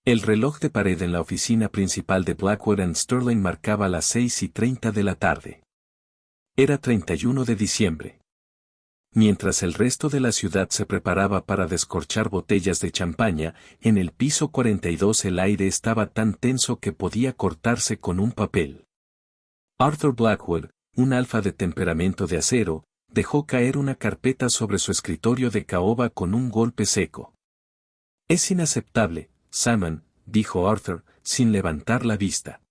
El reloj de pared en la oficina principal de Blackwood and Sterling marcaba las 6:30 de la tarde. Era 31 de diciembre. Mientras el resto de la ciudad se preparaba para descorchar botellas de champaña, en el piso 42 el aire estaba tan tenso que podía cortarse con un papel. Arthur Blackwood, un alfa de temperamento de acero, dejó caer una carpeta sobre su escritorio de caoba con un golpe seco. «Es inaceptable, Simon», dijo Arthur, sin levantar la vista.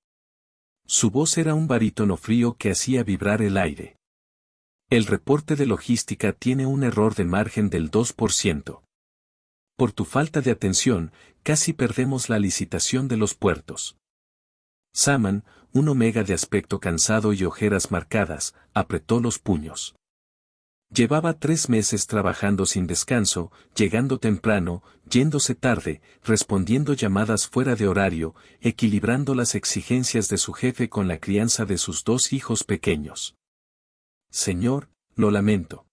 Su voz era un barítono frío que hacía vibrar el aire. «El reporte de logística tiene un error de margen del 2%. Por tu falta de atención, casi perdemos la licitación de los puertos». Simon, un omega de aspecto cansado y ojeras marcadas, apretó los puños. Llevaba 3 meses trabajando sin descanso, llegando temprano, yéndose tarde, respondiendo llamadas fuera de horario, equilibrando las exigencias de su jefe con la crianza de sus 2 hijos pequeños. «Señor, lo lamento.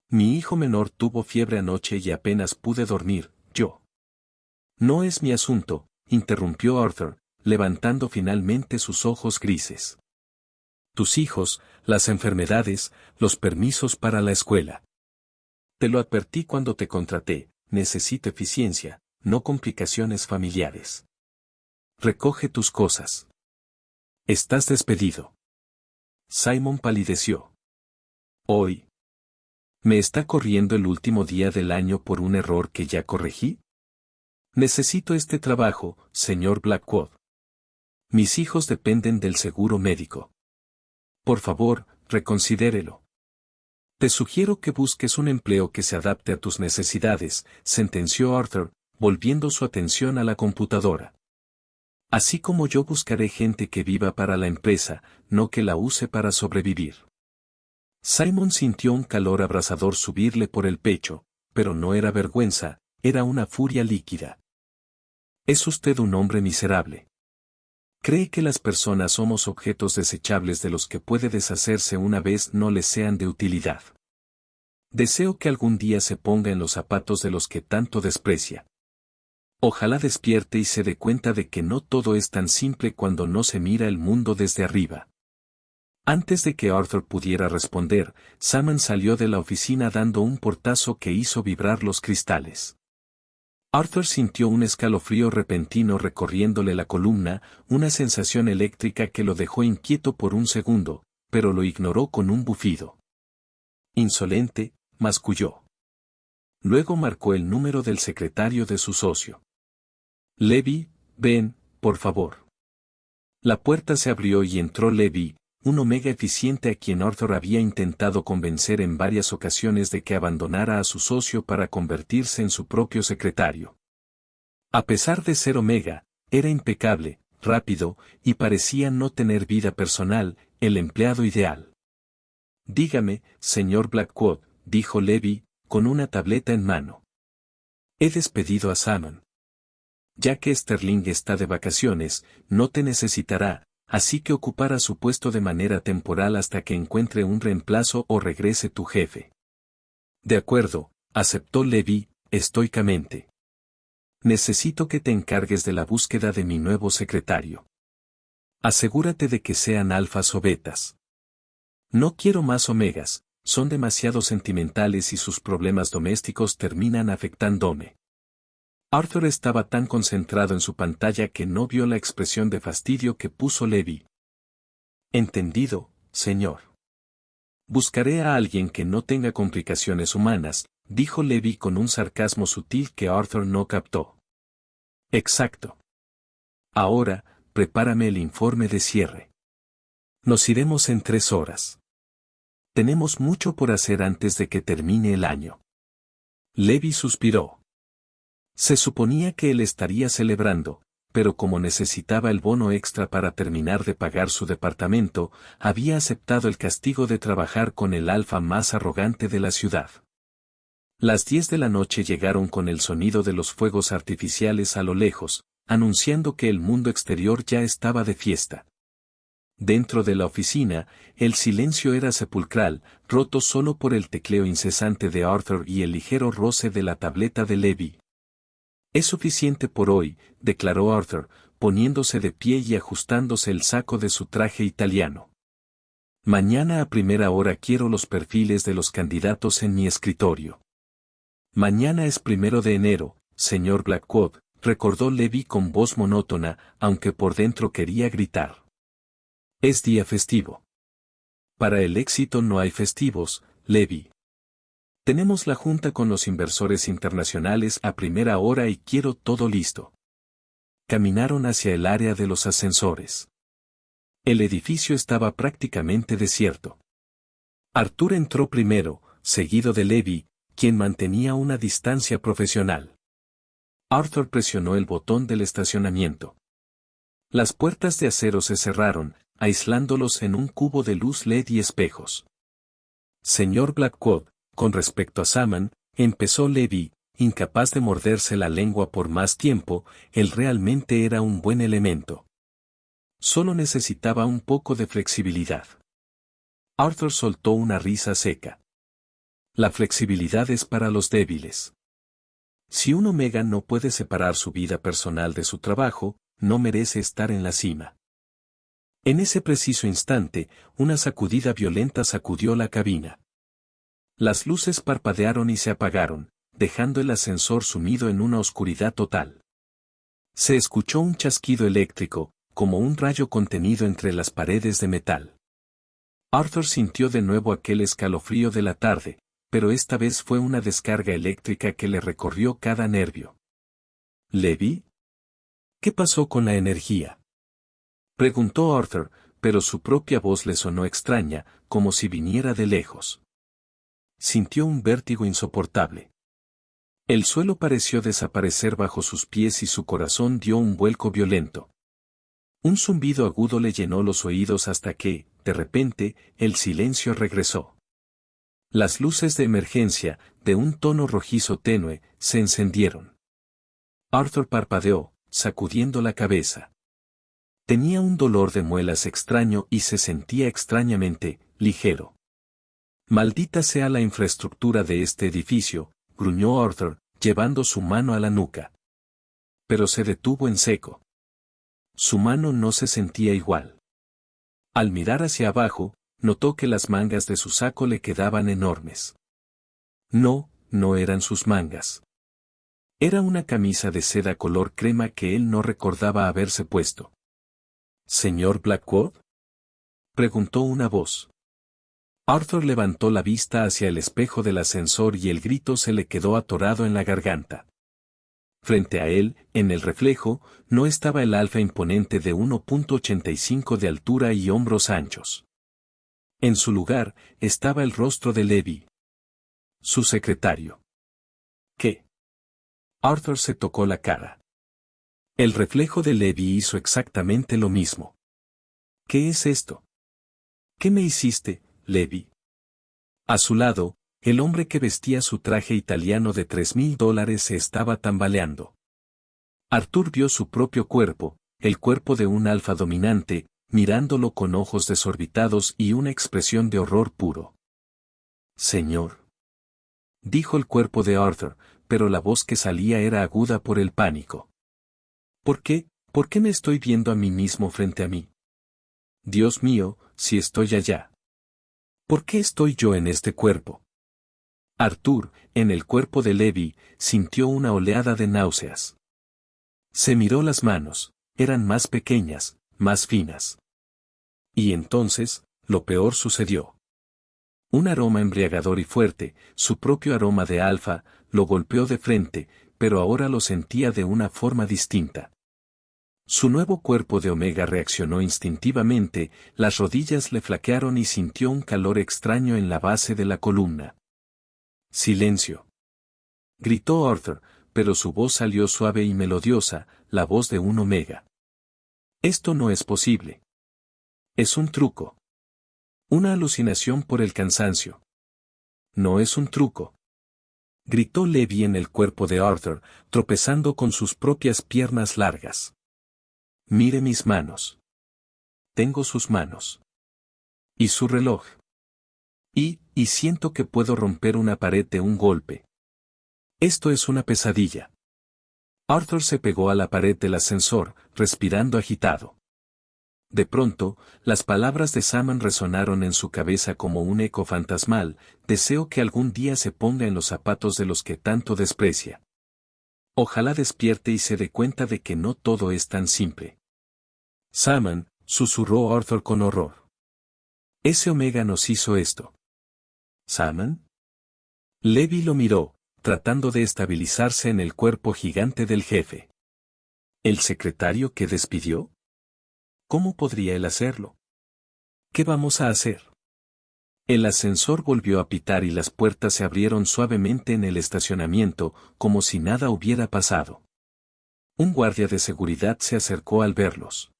Mi hijo menor tuvo fiebre anoche y apenas pude dormir, yo». «No es mi asunto», interrumpió Arthur, levantando finalmente sus ojos grises. «Tus hijos, las enfermedades, los permisos para la escuela. Te lo advertí cuando te contraté, necesito eficiencia, no complicaciones familiares. Recoge tus cosas. Estás despedido». Simon palideció. «¿Hoy? ¿Me está corriendo el último día del año por un error que ya corregí? Necesito este trabajo, señor Blackwood. Mis hijos dependen del seguro médico. Por favor, reconsidérelo. Te sugiero que busques un empleo que se adapte a tus necesidades», sentenció Arthur, volviendo su atención a la computadora. «Así como yo buscaré gente que viva para la empresa, no que la use para sobrevivir». Simon sintió un calor abrasador subirle por el pecho, pero no era vergüenza, era una furia líquida. «Es usted un hombre miserable. Cree que las personas somos objetos desechables de los que puede deshacerse una vez no les sean de utilidad. Deseo que algún día se ponga en los zapatos de los que tanto desprecia. Ojalá despierte y se dé cuenta de que no todo es tan simple cuando no se mira el mundo desde arriba». Antes de que Arthur pudiera responder, Simon salió de la oficina dando un portazo que hizo vibrar los cristales. Arthur sintió un escalofrío repentino recorriéndole la columna, una sensación eléctrica que lo dejó inquieto por un segundo, pero lo ignoró con un bufido. «Insolente», masculló. Luego marcó el número del secretario de su socio. «Levi, ven, por favor». La puerta se abrió y entró Levi, un omega eficiente a quien Arthur había intentado convencer en varias ocasiones de que abandonara a su socio para convertirse en su propio secretario. A pesar de ser omega, era impecable, rápido, y parecía no tener vida personal, el empleado ideal. «Dígame, señor Blackwood», dijo Levi, con una tableta en mano. «He despedido a Simon. Ya que Sterling está de vacaciones, no te necesitará, así que ocupará su puesto de manera temporal hasta que encuentre un reemplazo o regrese tu jefe». «De acuerdo», aceptó Levi, estoicamente. «Necesito que te encargues de la búsqueda de mi nuevo secretario. Asegúrate de que sean alfas o betas. No quiero más omegas, son demasiado sentimentales y sus problemas domésticos terminan afectándome». Arthur estaba tan concentrado en su pantalla que no vio la expresión de fastidio que puso Levi. «Entendido, señor. Buscaré a alguien que no tenga complicaciones humanas», dijo Levi con un sarcasmo sutil que Arthur no captó. «Exacto. Ahora, prepárame el informe de cierre. Nos iremos en 3 horas. Tenemos mucho por hacer antes de que termine el año». Levi suspiró. Se suponía que él estaría celebrando, pero como necesitaba el bono extra para terminar de pagar su departamento, había aceptado el castigo de trabajar con el alfa más arrogante de la ciudad. Las 10 de la noche llegaron con el sonido de los fuegos artificiales a lo lejos, anunciando que el mundo exterior ya estaba de fiesta. Dentro de la oficina, el silencio era sepulcral, roto solo por el tecleo incesante de Arthur y el ligero roce de la tableta de Levi. Es suficiente por hoy, declaró Arthur, poniéndose de pie y ajustándose el saco de su traje italiano. Mañana a primera hora quiero los perfiles de los candidatos en mi escritorio. Mañana es 1 de enero, señor Blackwood, recordó Levi con voz monótona, aunque por dentro quería gritar. Es día festivo. Para el éxito no hay festivos, Levi. Tenemos la junta con los inversores internacionales a primera hora y quiero todo listo. Caminaron hacia el área de los ascensores. El edificio estaba prácticamente desierto. Arthur entró primero, seguido de Levi, quien mantenía una distancia profesional. Arthur presionó el botón del estacionamiento. Las puertas de acero se cerraron, aislándolos en un cubo de luz LED y espejos. Señor Blackwood, con respecto a Saman, empezó Levi, incapaz de morderse la lengua por más tiempo, él realmente era un buen elemento. Solo necesitaba un poco de flexibilidad. Arthur soltó una risa seca. La flexibilidad es para los débiles. Si un omega no puede separar su vida personal de su trabajo, no merece estar en la cima. En ese preciso instante, una sacudida violenta sacudió la cabina. Las luces parpadearon y se apagaron, dejando el ascensor sumido en una oscuridad total. Se escuchó un chasquido eléctrico, como un rayo contenido entre las paredes de metal. Arthur sintió de nuevo aquel escalofrío de la tarde, pero esta vez fue una descarga eléctrica que le recorrió cada nervio. ¿Levi? ¿Qué pasó con la energía? Preguntó Arthur, pero su propia voz le sonó extraña, como si viniera de lejos. Sintió un vértigo insoportable. El suelo pareció desaparecer bajo sus pies y su corazón dio un vuelco violento. Un zumbido agudo le llenó los oídos hasta que, de repente, el silencio regresó. Las luces de emergencia, de un tono rojizo tenue, se encendieron. Arthur parpadeó, sacudiendo la cabeza. Tenía un dolor de muelas extraño y se sentía extrañamente ligero. Maldita sea la infraestructura de este edificio, gruñó Arthur, llevando su mano a la nuca. Pero se detuvo en seco. Su mano no se sentía igual. Al mirar hacia abajo, notó que las mangas de su saco le quedaban enormes. No, no eran sus mangas. Era una camisa de seda color crema que él no recordaba haberse puesto. ¿Señor Blackwood? Preguntó una voz. Arthur levantó la vista hacia el espejo del ascensor y el grito se le quedó atorado en la garganta. Frente a él, en el reflejo, no estaba el alfa imponente de 1,85 de altura y hombros anchos. En su lugar, estaba el rostro de Levi. Su secretario. ¿Qué? Arthur se tocó la cara. El reflejo de Levi hizo exactamente lo mismo. ¿Qué es esto? ¿Qué me hiciste, Levi? A su lado, el hombre que vestía su traje italiano de $3,000 se estaba tambaleando. Arthur vio su propio cuerpo, el cuerpo de un alfa dominante, mirándolo con ojos desorbitados y una expresión de horror puro. Señor. Dijo el cuerpo de Arthur, pero la voz que salía era aguda por el pánico. ¿Por qué? ¿Por qué me estoy viendo a mí mismo frente a mí? Dios mío, si estoy allá. ¿Por qué estoy yo en este cuerpo? Arthur, en el cuerpo de Levi, sintió una oleada de náuseas. Se miró las manos, eran más pequeñas, más finas. Y entonces, lo peor sucedió. Un aroma embriagador y fuerte, su propio aroma de alfa, lo golpeó de frente, pero ahora lo sentía de una forma distinta. Su nuevo cuerpo de omega reaccionó instintivamente, las rodillas le flaquearon y sintió un calor extraño en la base de la columna. Silencio. Gritó Arthur, pero su voz salió suave y melodiosa, la voz de un omega. Esto no es posible. Es un truco. Una alucinación por el cansancio. No es un truco. Gritó Levi en el cuerpo de Arthur, tropezando con sus propias piernas largas. Mire mis manos. Tengo sus manos. Y su reloj. Y siento que puedo romper una pared de un golpe. Esto es una pesadilla. Arthur se pegó a la pared del ascensor, respirando agitado. De pronto, las palabras de Simon resonaron en su cabeza como un eco fantasmal: deseo que algún día se ponga en los zapatos de los que tanto desprecia. Ojalá despierte y se dé cuenta de que no todo es tan simple. Simon, susurró Arthur con horror. Ese Omega nos hizo esto. ¿Simon? Levi lo miró, tratando de estabilizarse en el cuerpo gigante del jefe. ¿El secretario que despidió? ¿Cómo podría él hacerlo? ¿Qué vamos a hacer? El ascensor volvió a pitar y las puertas se abrieron suavemente en el estacionamiento, como si nada hubiera pasado. Un guardia de seguridad se acercó al verlos.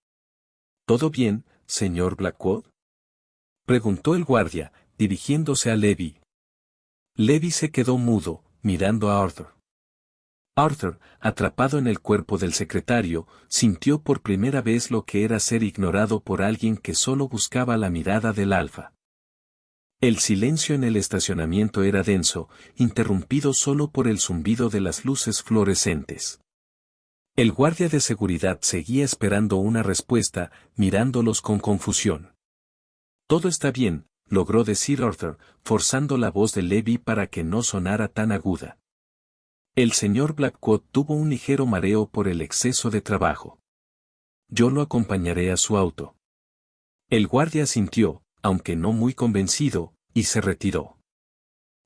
¿Todo bien, señor Blackwood?, preguntó el guardia, dirigiéndose a Levi. Levi se quedó mudo, mirando a Arthur. Arthur, atrapado en el cuerpo del secretario, sintió por primera vez lo que era ser ignorado por alguien que solo buscaba la mirada del alfa. El silencio en el estacionamiento era denso, interrumpido solo por el zumbido de las luces fluorescentes. El guardia de seguridad seguía esperando una respuesta, mirándolos con confusión. Todo está bien, logró decir Arthur, forzando la voz de Levi para que no sonara tan aguda. El señor Blackwood tuvo un ligero mareo por el exceso de trabajo. Yo lo acompañaré a su auto. El guardia asintió, aunque no muy convencido, y se retiró.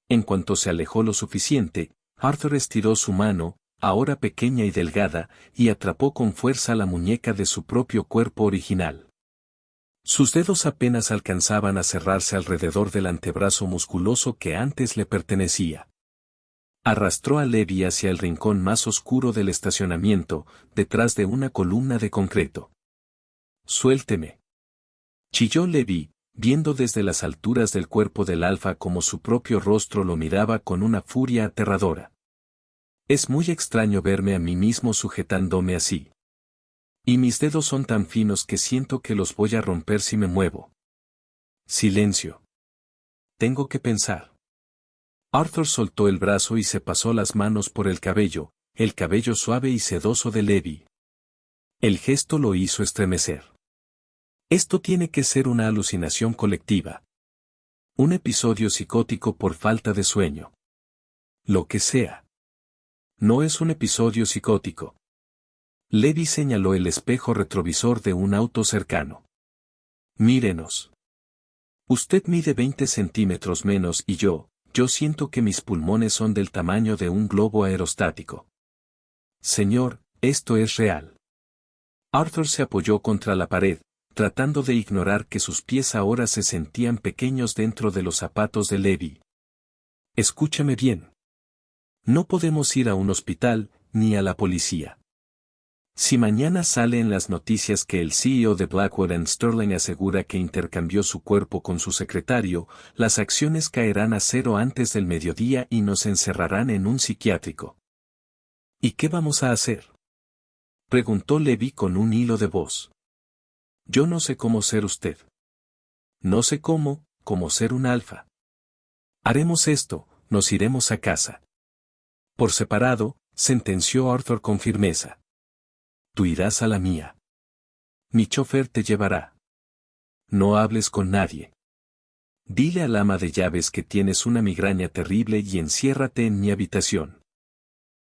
En cuanto se alejó lo suficiente, Arthur estiró su mano, ahora pequeña y delgada, y atrapó con fuerza la muñeca de su propio cuerpo original. Sus dedos apenas alcanzaban a cerrarse alrededor del antebrazo musculoso que antes le pertenecía. Arrastró a Levi hacia el rincón más oscuro del estacionamiento, detrás de una columna de concreto. «Suélteme», chilló Levi, viendo desde las alturas del cuerpo del alfa como su propio rostro lo miraba con una furia aterradora. «Es muy extraño verme a mí mismo sujetándome así. Y mis dedos son tan finos que siento que los voy a romper si me muevo». Silencio. Tengo que pensar. Arthur soltó el brazo y se pasó las manos por el cabello suave y sedoso de Levi. El gesto lo hizo estremecer. Esto tiene que ser una alucinación colectiva. Un episodio psicótico por falta de sueño. Lo que sea. No es un episodio psicótico. Levi señaló el espejo retrovisor de un auto cercano. Mírenos. Usted mide 20 centímetros menos y yo siento que mis pulmones son del tamaño de un globo aerostático. Señor, esto es real. Arthur se apoyó contra la pared, tratando de ignorar que sus pies ahora se sentían pequeños dentro de los zapatos de Levi. Escúchame bien. No podemos ir a un hospital, ni a la policía. Si mañana sale en las noticias que el CEO de Blackwood & Sterling asegura que intercambió su cuerpo con su secretario, las acciones caerán a cero antes del mediodía y nos encerrarán en un psiquiátrico. ¿Y qué vamos a hacer?, preguntó Levi con un hilo de voz. Yo no sé cómo ser usted. No sé cómo ser un alfa. Haremos esto, nos iremos a casa. Por separado, sentenció Arthur con firmeza. Tú irás a la mía. Mi chofer te llevará. No hables con nadie. Dile al ama de llaves que tienes una migraña terrible y enciérrate en mi habitación.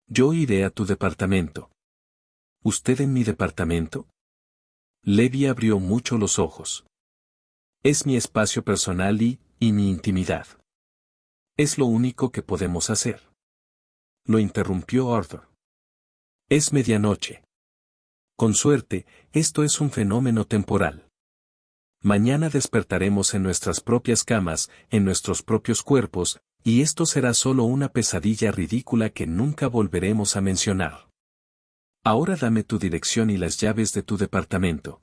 Yo iré a tu departamento. ¿Usted en mi departamento? Levi abrió mucho los ojos. Es mi espacio personal y mi intimidad. Es lo único que podemos hacer. Lo interrumpió Arthur. Es medianoche. Con suerte, esto es un fenómeno temporal. Mañana despertaremos en nuestras propias camas, en nuestros propios cuerpos, y esto será solo una pesadilla ridícula que nunca volveremos a mencionar. Ahora dame tu dirección y las llaves de tu departamento.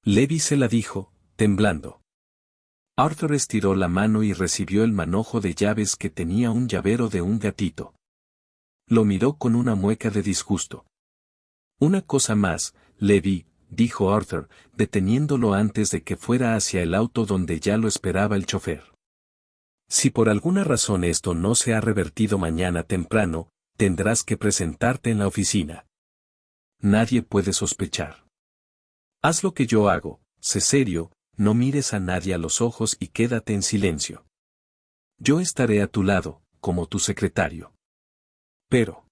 Levi se la dijo, temblando. Arthur estiró la mano y recibió el manojo de llaves que tenía un llavero de un gatito. Lo miró con una mueca de disgusto. Una cosa más, Levi, dijo Arthur, deteniéndolo antes de que fuera hacia el auto donde ya lo esperaba el chofer. Si por alguna razón esto no se ha revertido mañana temprano, tendrás que presentarte en la oficina. Nadie puede sospechar. Haz lo que yo hago, sé serio, no mires a nadie a los ojos y quédate en silencio. Yo estaré a tu lado, como tu secretario. Pero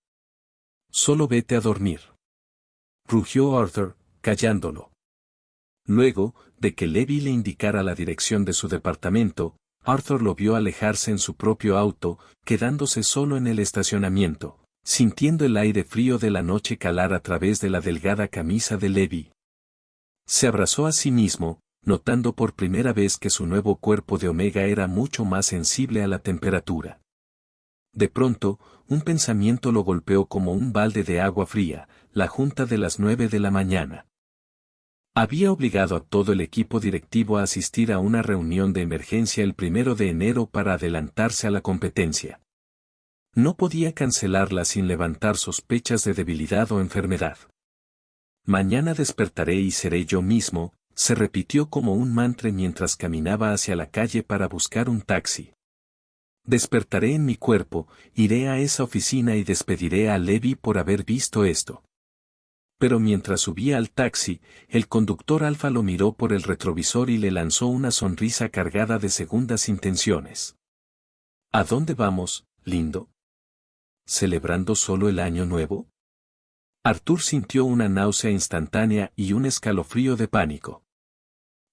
solo vete a dormir. Rugió Arthur, callándolo. Luego, de que Levi le indicara la dirección de su departamento, Arthur lo vio alejarse en su propio auto, quedándose solo en el estacionamiento, sintiendo el aire frío de la noche calar a través de la delgada camisa de Levi. Se abrazó a sí mismo, notando por primera vez que su nuevo cuerpo de Omega era mucho más sensible a la temperatura. De pronto, un pensamiento lo golpeó como un balde de agua fría, la junta de las 9 de la mañana. Había obligado a todo el equipo directivo a asistir a una reunión de emergencia el 1 de enero para adelantarse a la competencia. No podía cancelarla sin levantar sospechas de debilidad o enfermedad. Mañana despertaré y seré yo mismo, se repitió como un mantra mientras caminaba hacia la calle para buscar un taxi. Despertaré en mi cuerpo, iré a esa oficina y despediré a Levi por haber visto esto. Pero mientras subía al taxi, el conductor Alfa lo miró por el retrovisor y le lanzó una sonrisa cargada de segundas intenciones. ¿A dónde vamos, lindo? ¿Celebrando solo el año nuevo? Arthur sintió una náusea instantánea y un escalofrío de pánico.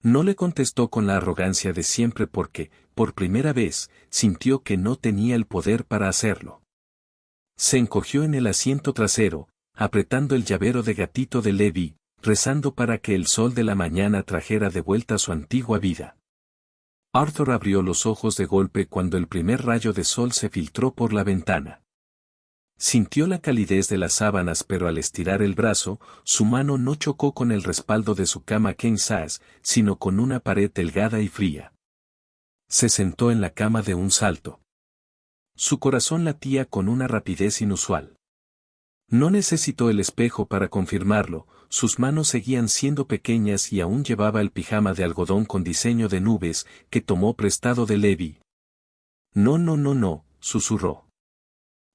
No le contestó con la arrogancia de siempre porque, por primera vez, sintió que no tenía el poder para hacerlo. Se encogió en el asiento trasero, apretando el llavero de gatito de Levi, rezando para que el sol de la mañana trajera de vuelta su antigua vida. Arthur abrió los ojos de golpe cuando el primer rayo de sol se filtró por la ventana. Sintió la calidez de las sábanas, pero al estirar el brazo, su mano no chocó con el respaldo de su cama king size, sino con una pared delgada y fría. Se sentó en la cama de un salto. Su corazón latía con una rapidez inusual. No necesitó el espejo para confirmarlo, sus manos seguían siendo pequeñas y aún llevaba el pijama de algodón con diseño de nubes que tomó prestado de Levi. No, no, no, no, susurró.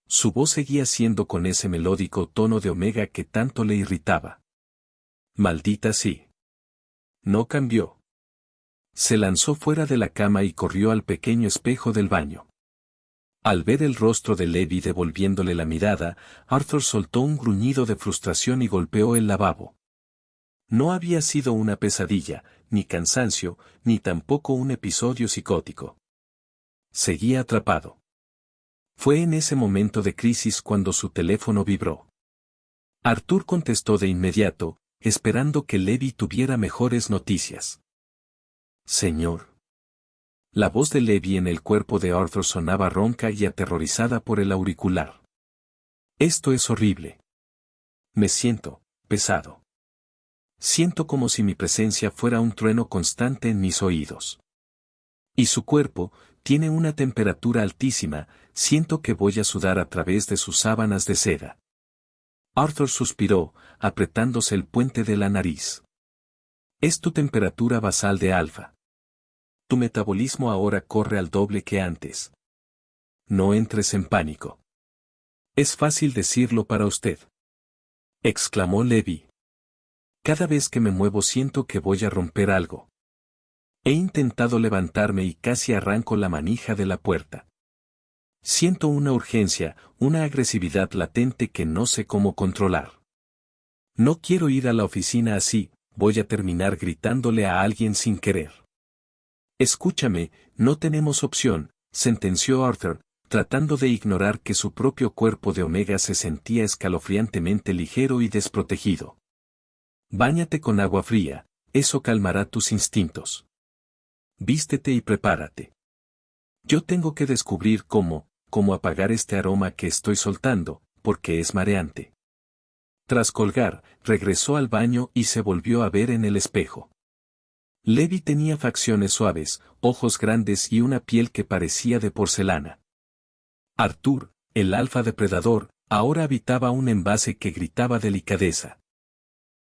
Su voz seguía siendo con ese melódico tono de Omega que tanto le irritaba. Maldita sí. No cambió. Se lanzó fuera de la cama y corrió al pequeño espejo del baño. Al ver el rostro de Levi devolviéndole la mirada, Arthur soltó un gruñido de frustración y golpeó el lavabo. No había sido una pesadilla, ni cansancio, ni tampoco un episodio psicótico. Seguía atrapado. Fue en ese momento de crisis cuando su teléfono vibró. Arthur contestó de inmediato, esperando que Levi tuviera mejores noticias. Señor. La voz de Levi en el cuerpo de Arthur sonaba ronca y aterrorizada por el auricular. Esto es horrible. Me siento pesado. Siento como si mi presencia fuera un trueno constante en mis oídos. Y su cuerpo tiene una temperatura altísima, siento que voy a sudar a través de sus sábanas de seda. Arthur suspiró, apretándose el puente de la nariz. Es tu temperatura basal de alfa. Tu metabolismo ahora corre al doble que antes. No entres en pánico. Es fácil decirlo para usted. Exclamó Levi. Cada vez que me muevo siento que voy a romper algo. He intentado levantarme y casi arranco la manija de la puerta. Siento una urgencia, una agresividad latente que no sé cómo controlar. No quiero ir a la oficina así, voy a terminar gritándole a alguien sin querer. Escúchame, no tenemos opción, sentenció Arthur, tratando de ignorar que su propio cuerpo de Omega se sentía escalofriantemente ligero y desprotegido. Báñate con agua fría, eso calmará tus instintos. Vístete y prepárate. Yo tengo que descubrir cómo apagar este aroma que estoy soltando, porque es mareante. Tras colgar, regresó al baño y se volvió a ver en el espejo. Levi tenía facciones suaves, ojos grandes y una piel que parecía de porcelana. Arthur, el alfa depredador, ahora habitaba un envase que gritaba delicadeza.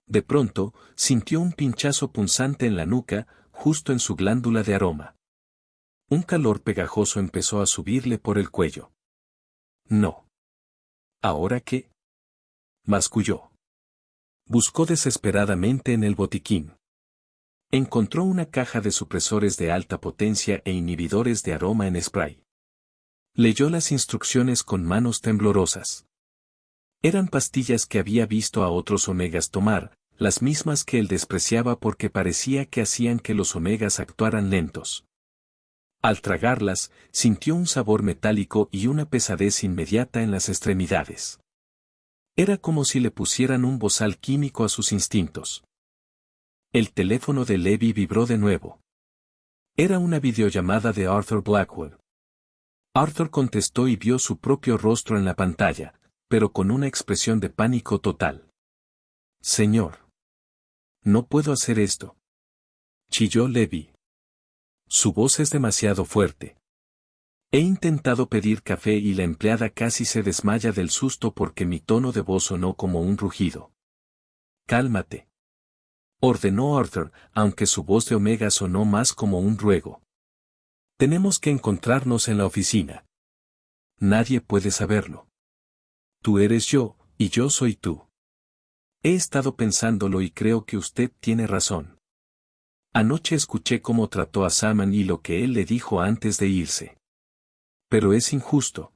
De pronto, sintió un pinchazo punzante en la nuca, justo en su glándula de aroma. Un calor pegajoso empezó a subirle por el cuello. No. ¿Ahora qué? Masculló. Buscó desesperadamente en el botiquín. Encontró una caja de supresores de alta potencia e inhibidores de aroma en spray. Leyó las instrucciones con manos temblorosas. Eran pastillas que había visto a otros omegas tomar, las mismas que él despreciaba porque parecía que hacían que los omegas actuaran lentos. Al tragarlas, sintió un sabor metálico y una pesadez inmediata en las extremidades. Era como si le pusieran un bozal químico a sus instintos. El teléfono de Levi vibró de nuevo. Era una videollamada de Arthur Blackwood. Arthur contestó y vio su propio rostro en la pantalla, pero con una expresión de pánico total. Señor. No puedo hacer esto. Chilló Levi. Su voz es demasiado fuerte. He intentado pedir café y la empleada casi se desmaya del susto porque mi tono de voz sonó como un rugido. Cálmate. Ordenó Arthur, aunque su voz de Omega sonó más como un ruego. Tenemos que encontrarnos en la oficina. Nadie puede saberlo. Tú eres yo, y yo soy tú. He estado pensándolo y creo que usted tiene razón. Anoche escuché cómo trató a Saman y lo que él le dijo antes de irse. Pero es injusto.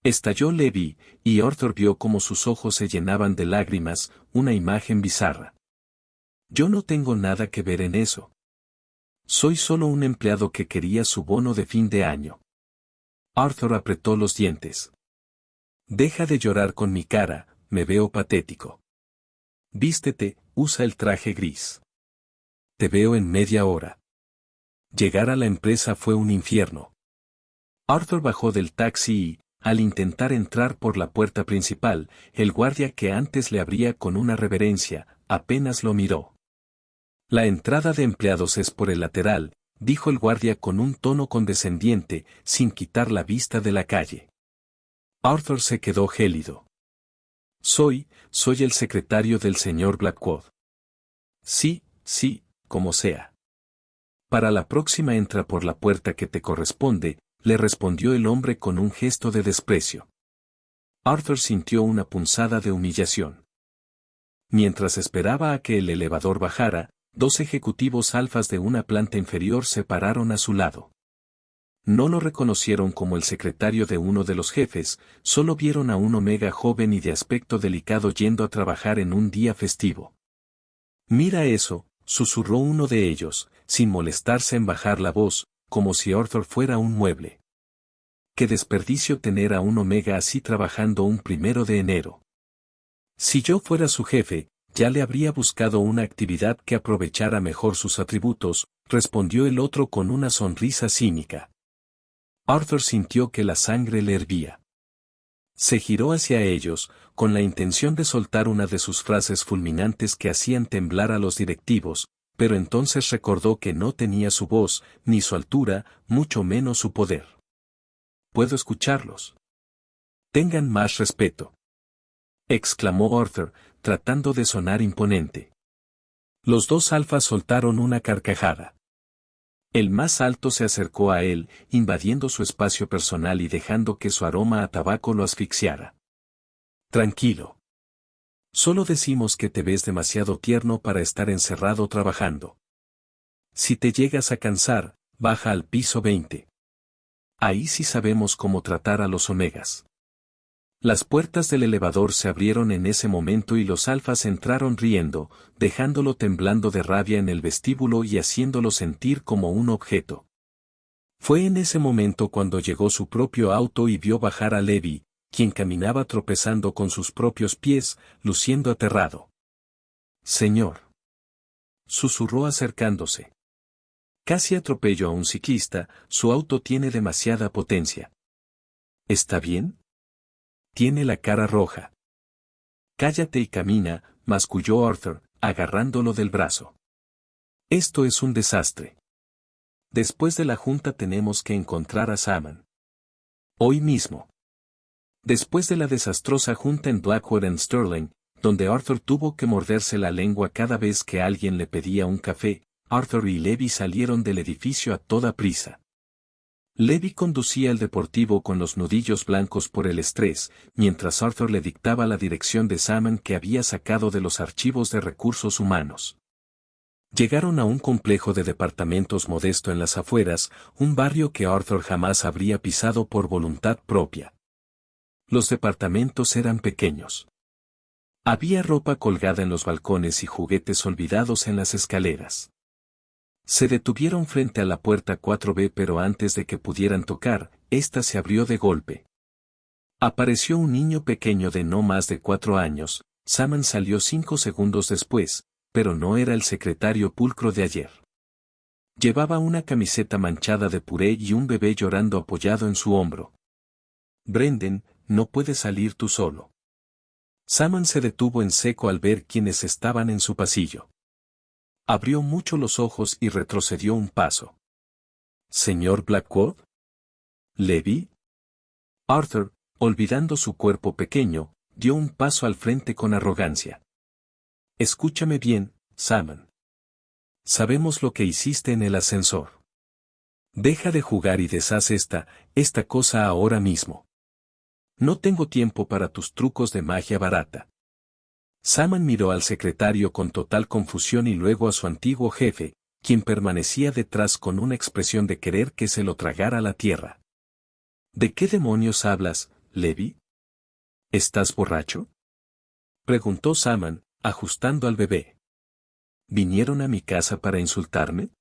Estalló Levi, y Arthur vio cómo sus ojos se llenaban de lágrimas, una imagen bizarra. Yo no tengo nada que ver en eso. Soy solo un empleado que quería su bono de fin de año. Arthur apretó los dientes. Deja de llorar con mi cara, me veo patético. Vístete, usa el traje gris. Te veo en media hora. Llegar a la empresa fue un infierno. Arthur bajó del taxi y, al intentar entrar por la puerta principal, el guardia que antes le abría con una reverencia, apenas lo miró. La entrada de empleados es por el lateral, dijo el guardia con un tono condescendiente, sin quitar la vista de la calle. Arthur se quedó gélido. Soy el secretario del señor Blackwood. Sí, como sea. Para la próxima entra por la puerta que te corresponde, le respondió el hombre con un gesto de desprecio. Arthur sintió una punzada de humillación. Mientras esperaba a que el elevador bajara, 2 ejecutivos alfas de una planta inferior se pararon a su lado. No lo reconocieron como el secretario de uno de los jefes, solo vieron a un omega joven y de aspecto delicado yendo a trabajar en un día festivo. Mira eso, susurró uno de ellos, sin molestarse en bajar la voz, como si Arthur fuera un mueble. Qué desperdicio tener a un omega así trabajando un 1 de enero. Si yo fuera su jefe, ya le habría buscado una actividad que aprovechara mejor sus atributos, respondió el otro con una sonrisa cínica. Arthur sintió que la sangre le hervía. Se giró hacia ellos, con la intención de soltar una de sus frases fulminantes que hacían temblar a los directivos, pero entonces recordó que no tenía su voz, ni su altura, mucho menos su poder. Puedo escucharlos. Tengan más respeto. Exclamó Arthur, tratando de sonar imponente. Los 2 alfas soltaron una carcajada. El más alto se acercó a él, invadiendo su espacio personal y dejando que su aroma a tabaco lo asfixiara. Tranquilo. Solo decimos que te ves demasiado tierno para estar encerrado trabajando. Si te llegas a cansar, baja al piso 20. Ahí sí sabemos cómo tratar a los omegas. Las puertas del elevador se abrieron en ese momento y los alfas entraron riendo, dejándolo temblando de rabia en el vestíbulo y haciéndolo sentir como un objeto. Fue en ese momento cuando llegó su propio auto y vio bajar a Levi, quien caminaba tropezando con sus propios pies, luciendo aterrado. Señor. Susurró acercándose. Casi atropelló a un ciclista, su auto tiene demasiada potencia. ¿Está bien? Tiene la cara roja. Cállate y camina, masculló Arthur, agarrándolo del brazo. Esto es un desastre. Después de la junta tenemos que encontrar a Saman. Hoy mismo. Después de la desastrosa junta en Blackwood and Sterling, donde Arthur tuvo que morderse la lengua cada vez que alguien le pedía un café, Arthur y Levi salieron del edificio a toda prisa. Levi conducía el deportivo con los nudillos blancos por el estrés, mientras Arthur le dictaba la dirección de Salmon que había sacado de los archivos de recursos humanos. Llegaron a un complejo de departamentos modesto en las afueras, un barrio que Arthur jamás habría pisado por voluntad propia. Los departamentos eran pequeños. Había ropa colgada en los balcones y juguetes olvidados en las escaleras. Se detuvieron frente a la puerta 4B, pero antes de que pudieran tocar, ésta se abrió de golpe. Apareció un niño pequeño de no más de 4 años, Salmon salió 5 segundos después, pero no era el secretario pulcro de ayer. Llevaba una camiseta manchada de puré y un bebé llorando apoyado en su hombro. Brendan, no puedes salir tú solo. Salmon se detuvo en seco al ver quiénes estaban en su pasillo. Abrió mucho los ojos y retrocedió un paso. ¿Señor Blackwood? ¿Levi? Arthur, olvidando su cuerpo pequeño, dio un paso al frente con arrogancia. Escúchame bien, Salmon. Sabemos lo que hiciste en el ascensor. Deja de jugar y deshaz esta cosa ahora mismo. No tengo tiempo para tus trucos de magia barata. Salmon miró al secretario con total confusión y luego a su antiguo jefe, quien permanecía detrás con una expresión de querer que se lo tragara la tierra. ¿De qué demonios hablas, Levi? ¿Estás borracho? Preguntó Salmon, ajustando al bebé. ¿Vinieron a mi casa para insultarme?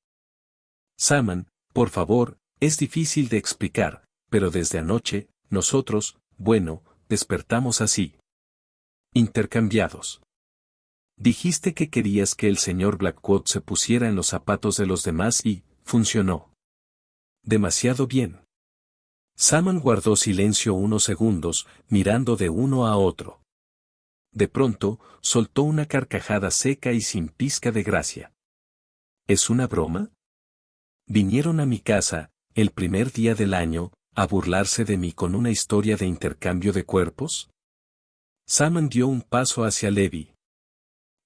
Salmon, por favor, es difícil de explicar, pero desde anoche, nosotros, bueno, despertamos así. Intercambiados. Dijiste que querías que el señor Blackwood se pusiera en los zapatos de los demás y, funcionó. Demasiado bien. Salmon guardó silencio unos segundos, mirando de uno a otro. De pronto, soltó una carcajada seca y sin pizca de gracia. ¿Es una broma? Vinieron a mi casa, el primer día del año, a burlarse de mí con una historia de intercambio de cuerpos. Salmon dio un paso hacia Levi.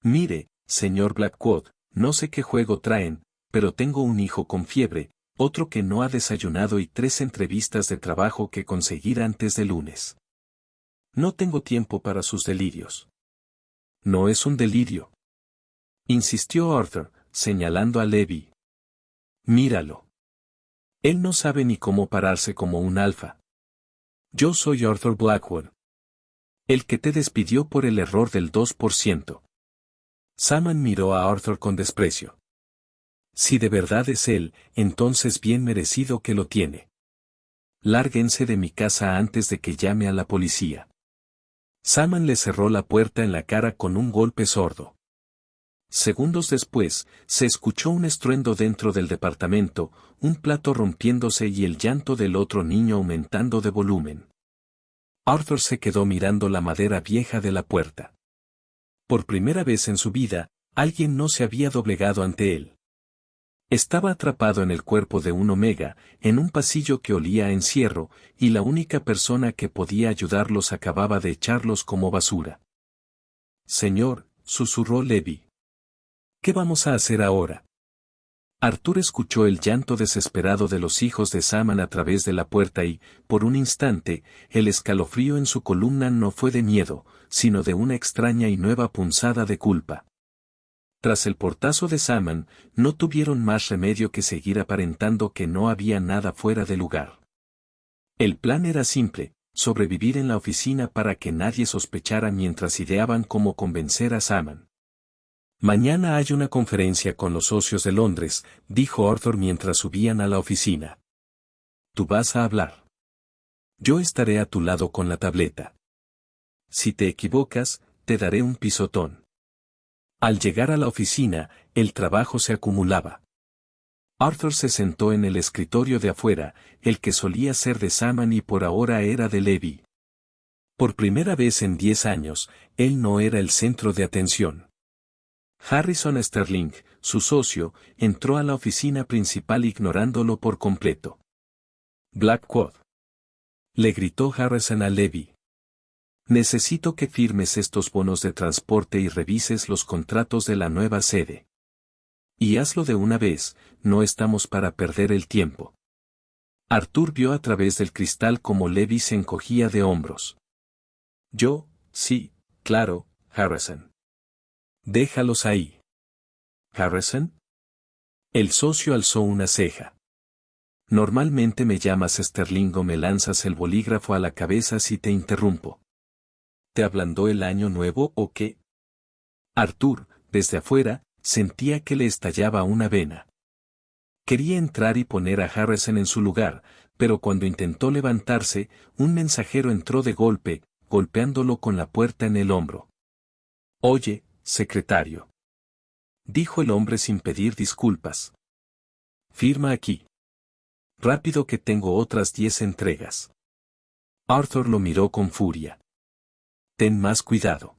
Mire, señor Blackwood, no sé qué juego traen, pero tengo un hijo con fiebre, otro que no ha desayunado y 3 entrevistas de trabajo que conseguir antes de lunes. No tengo tiempo para sus delirios. No es un delirio, insistió Arthur, señalando a Levi. Míralo. Él no sabe ni cómo pararse como un alfa. Yo soy Arthur Blackwood. El que te despidió por el error del 2%. Salmon miró a Arthur con desprecio. Si de verdad es él, entonces bien merecido que lo tiene. Lárguense de mi casa antes de que llame a la policía. Salmon le cerró la puerta en la cara con un golpe sordo. Segundos después, se escuchó un estruendo dentro del departamento, un plato rompiéndose y el llanto del otro niño aumentando de volumen. Arthur se quedó mirando la madera vieja de la puerta. Por primera vez en su vida, alguien no se había doblegado ante él. Estaba atrapado en el cuerpo de un omega, en un pasillo que olía a encierro, y la única persona que podía ayudarlos acababa de echarlos como basura. Señor, susurró Levi. ¿Qué vamos a hacer ahora? Arthur escuchó el llanto desesperado de los hijos de Salmon a través de la puerta y, por un instante, el escalofrío en su columna no fue de miedo, sino de una extraña y nueva punzada de culpa. Tras el portazo de Salmon, no tuvieron más remedio que seguir aparentando que no había nada fuera de lugar. El plan era simple, sobrevivir en la oficina para que nadie sospechara mientras ideaban cómo convencer a Salmon. Mañana hay una conferencia con los socios de Londres, dijo Arthur mientras subían a la oficina. Tú vas a hablar. Yo estaré a tu lado con la tableta. Si te equivocas, te daré un pisotón. Al llegar a la oficina, el trabajo se acumulaba. Arthur se sentó en el escritorio de afuera, el que solía ser de Salmon y por ahora era de Levi. Por primera vez en 10 años, él no era el centro de atención. Harrison Sterling, su socio, entró a la oficina principal ignorándolo por completo. Blackwood. Le gritó Harrison a Levi. Necesito que firmes estos bonos de transporte y revises los contratos de la nueva sede. Y hazlo de una vez, no estamos para perder el tiempo. Arthur vio a través del cristal cómo Levi se encogía de hombros. Sí, claro, Harrison. Déjalos ahí. ¿Harrison? El socio alzó una ceja. Normalmente me llamas Sterling o me lanzas el bolígrafo a la cabeza si te interrumpo. ¿Te ablandó el año nuevo o qué? Arthur, desde afuera, sentía que le estallaba una vena. Quería entrar y poner a Harrison en su lugar, pero cuando intentó levantarse, un mensajero entró de golpe, golpeándolo con la puerta en el hombro. Oye, secretario. Dijo el hombre sin pedir disculpas. Firma aquí. Rápido que tengo otras 10 entregas. Arthur lo miró con furia. Ten más cuidado.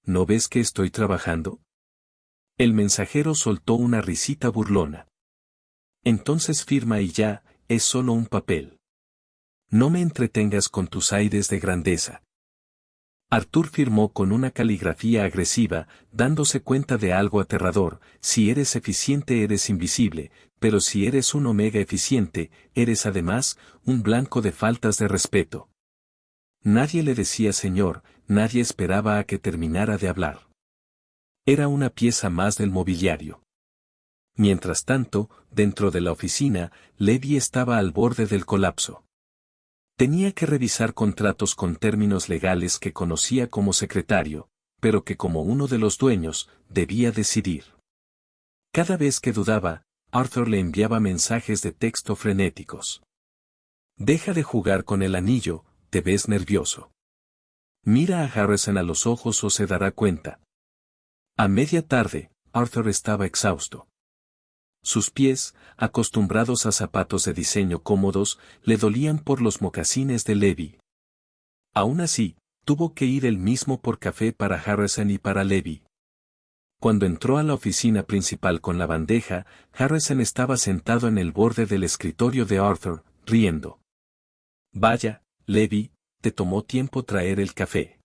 ¿No ves que estoy trabajando? El mensajero soltó una risita burlona. Entonces firma y ya, es solo un papel. No me entretengas con tus aires de grandeza. Arthur firmó con una caligrafía agresiva, dándose cuenta de algo aterrador: si eres eficiente eres invisible, pero si eres un omega eficiente, eres además, un blanco de faltas de respeto. Nadie le decía señor, nadie esperaba a que terminara de hablar. Era una pieza más del mobiliario. Mientras tanto, dentro de la oficina, Levi estaba al borde del colapso. Tenía que revisar contratos con términos legales que conocía como secretario, pero que como uno de los dueños, debía decidir. Cada vez que dudaba, Arthur le enviaba mensajes de texto frenéticos. Deja de jugar con el anillo, te ves nervioso. Mira a Harrison a los ojos o se dará cuenta. A media tarde, Arthur estaba exhausto. Sus pies, acostumbrados a zapatos de diseño cómodos, le dolían por los mocasines de Levi. Aún así, tuvo que ir él mismo por café para Harrison y para Levi. Cuando entró a la oficina principal con la bandeja, Harrison estaba sentado en el borde del escritorio de Arthur, riendo. Vaya, Levi, te tomó tiempo traer el café.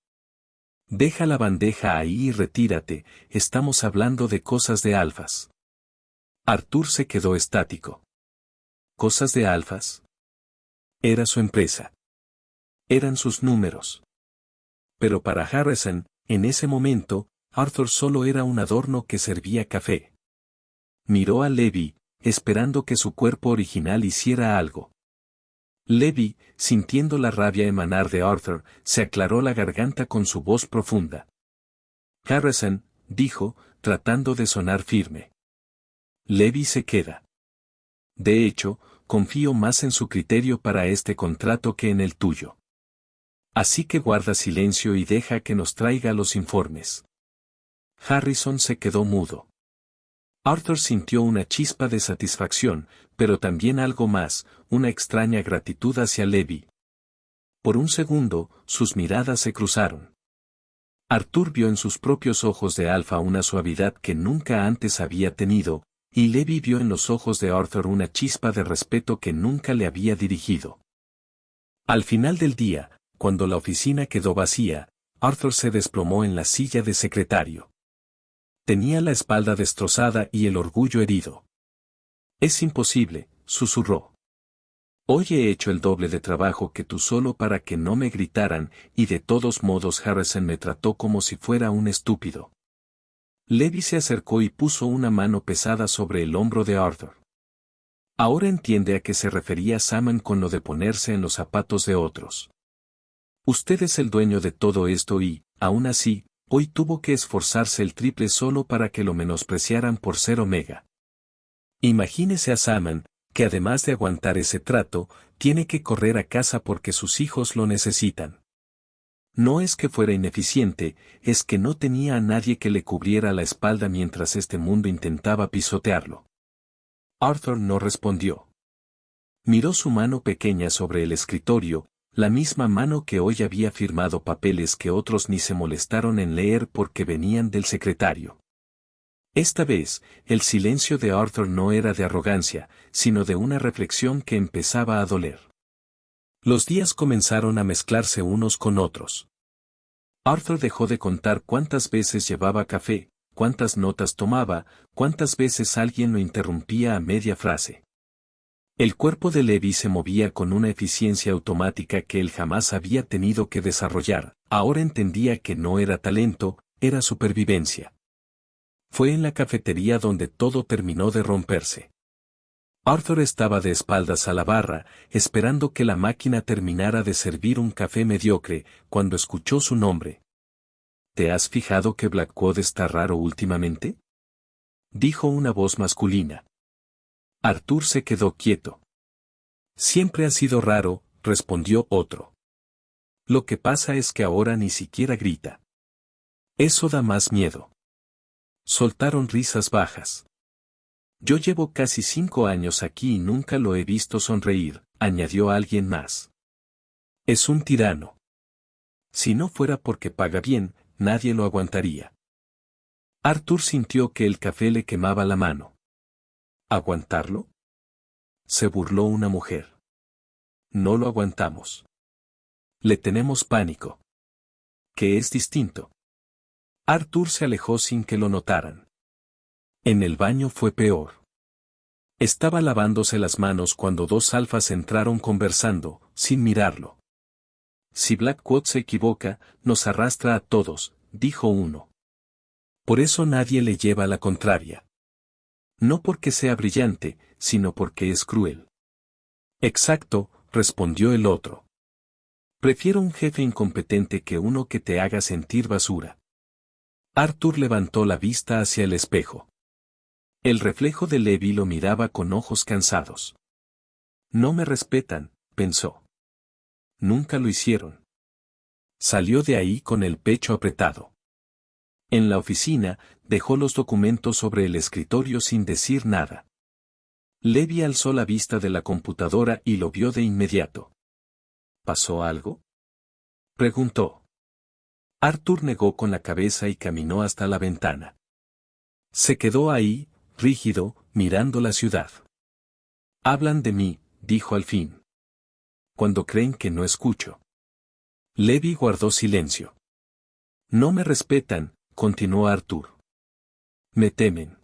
Deja la bandeja ahí y retírate, estamos hablando de cosas de alfas. Arthur se quedó estático. ¿Cosas de alfas? Era su empresa. Eran sus números. Pero para Harrison, en ese momento, Arthur solo era un adorno que servía café. Miró a Levi, esperando que su cuerpo original hiciera algo. Levi, sintiendo la rabia emanar de Arthur, se aclaró la garganta con su voz profunda. Harrison, dijo, tratando de sonar firme. Levi se queda. De hecho, confío más en su criterio para este contrato que en el tuyo. Así que guarda silencio y deja que nos traiga los informes. Harrison se quedó mudo. Arthur sintió una chispa de satisfacción, pero también algo más, una extraña gratitud hacia Levi. Por un segundo, sus miradas se cruzaron. Arthur vio en sus propios ojos de alfa una suavidad que nunca antes había tenido, y Levi vio en los ojos de Arthur una chispa de respeto que nunca le había dirigido. Al final del día, cuando la oficina quedó vacía, Arthur se desplomó en la silla de secretario. Tenía la espalda destrozada y el orgullo herido. Es imposible, susurró. Hoy he hecho el doble de trabajo que tú solo para que no me gritaran, y de todos modos Harrison me trató como si fuera un estúpido. Levi se acercó y puso una mano pesada sobre el hombro de Arthur. Ahora entiende a qué se refería Simon con lo de ponerse en los zapatos de otros. Usted es el dueño de todo esto y, aún así, hoy tuvo que esforzarse el triple solo para que lo menospreciaran por ser omega. Imagínese a Simon, que además de aguantar ese trato, tiene que correr a casa porque sus hijos lo necesitan. No es que fuera ineficiente, es que no tenía a nadie que le cubriera la espalda mientras este mundo intentaba pisotearlo. Arthur no respondió. Miró su mano pequeña sobre el escritorio, la misma mano que hoy había firmado papeles que otros ni se molestaron en leer porque venían del secretario. Esta vez, el silencio de Arthur no era de arrogancia, sino de una reflexión que empezaba a doler. Los días comenzaron a mezclarse unos con otros. Arthur dejó de contar cuántas veces llevaba café, cuántas notas tomaba, cuántas veces alguien lo interrumpía a media frase. El cuerpo de Levi se movía con una eficiencia automática que él jamás había tenido que desarrollar. Ahora entendía que no era talento, era supervivencia. Fue en la cafetería donde todo terminó de romperse. Arthur estaba de espaldas a la barra, esperando que la máquina terminara de servir un café mediocre, cuando escuchó su nombre. ¿Te has fijado que Blackwood está raro últimamente?, dijo una voz masculina. Arthur se quedó quieto. Siempre ha sido raro, respondió otro. Lo que pasa es que ahora ni siquiera grita. Eso da más miedo. Soltaron risas bajas. Yo llevo casi 5 años aquí y nunca lo he visto sonreír, añadió alguien más. Es un tirano. Si no fuera porque paga bien, nadie lo aguantaría. Arthur sintió que el café le quemaba la mano. ¿Aguantarlo?, se burló una mujer. No lo aguantamos. Le tenemos pánico. Que es distinto. Arthur se alejó sin que lo notaran. En el baño fue peor. Estaba lavándose las manos cuando dos alfas entraron conversando, sin mirarlo. Si Blackwood se equivoca, nos arrastra a todos, dijo uno. Por eso nadie le lleva la contraria. No porque sea brillante, sino porque es cruel. Exacto, respondió el otro. Prefiero un jefe incompetente que uno que te haga sentir basura. Arthur levantó la vista hacia el espejo. El reflejo de Levi lo miraba con ojos cansados. No me respetan, pensó. Nunca lo hicieron. Salió de ahí con el pecho apretado. En la oficina, dejó los documentos sobre el escritorio sin decir nada. Levi alzó la vista de la computadora y lo vio de inmediato. ¿Pasó algo?, preguntó. Arthur negó con la cabeza y caminó hasta la ventana. Se quedó ahí, rígido, mirando la ciudad. Hablan de mí, dijo al fin. Cuando creen que no escucho. Levi guardó silencio. No me respetan, continuó Arthur. Me temen.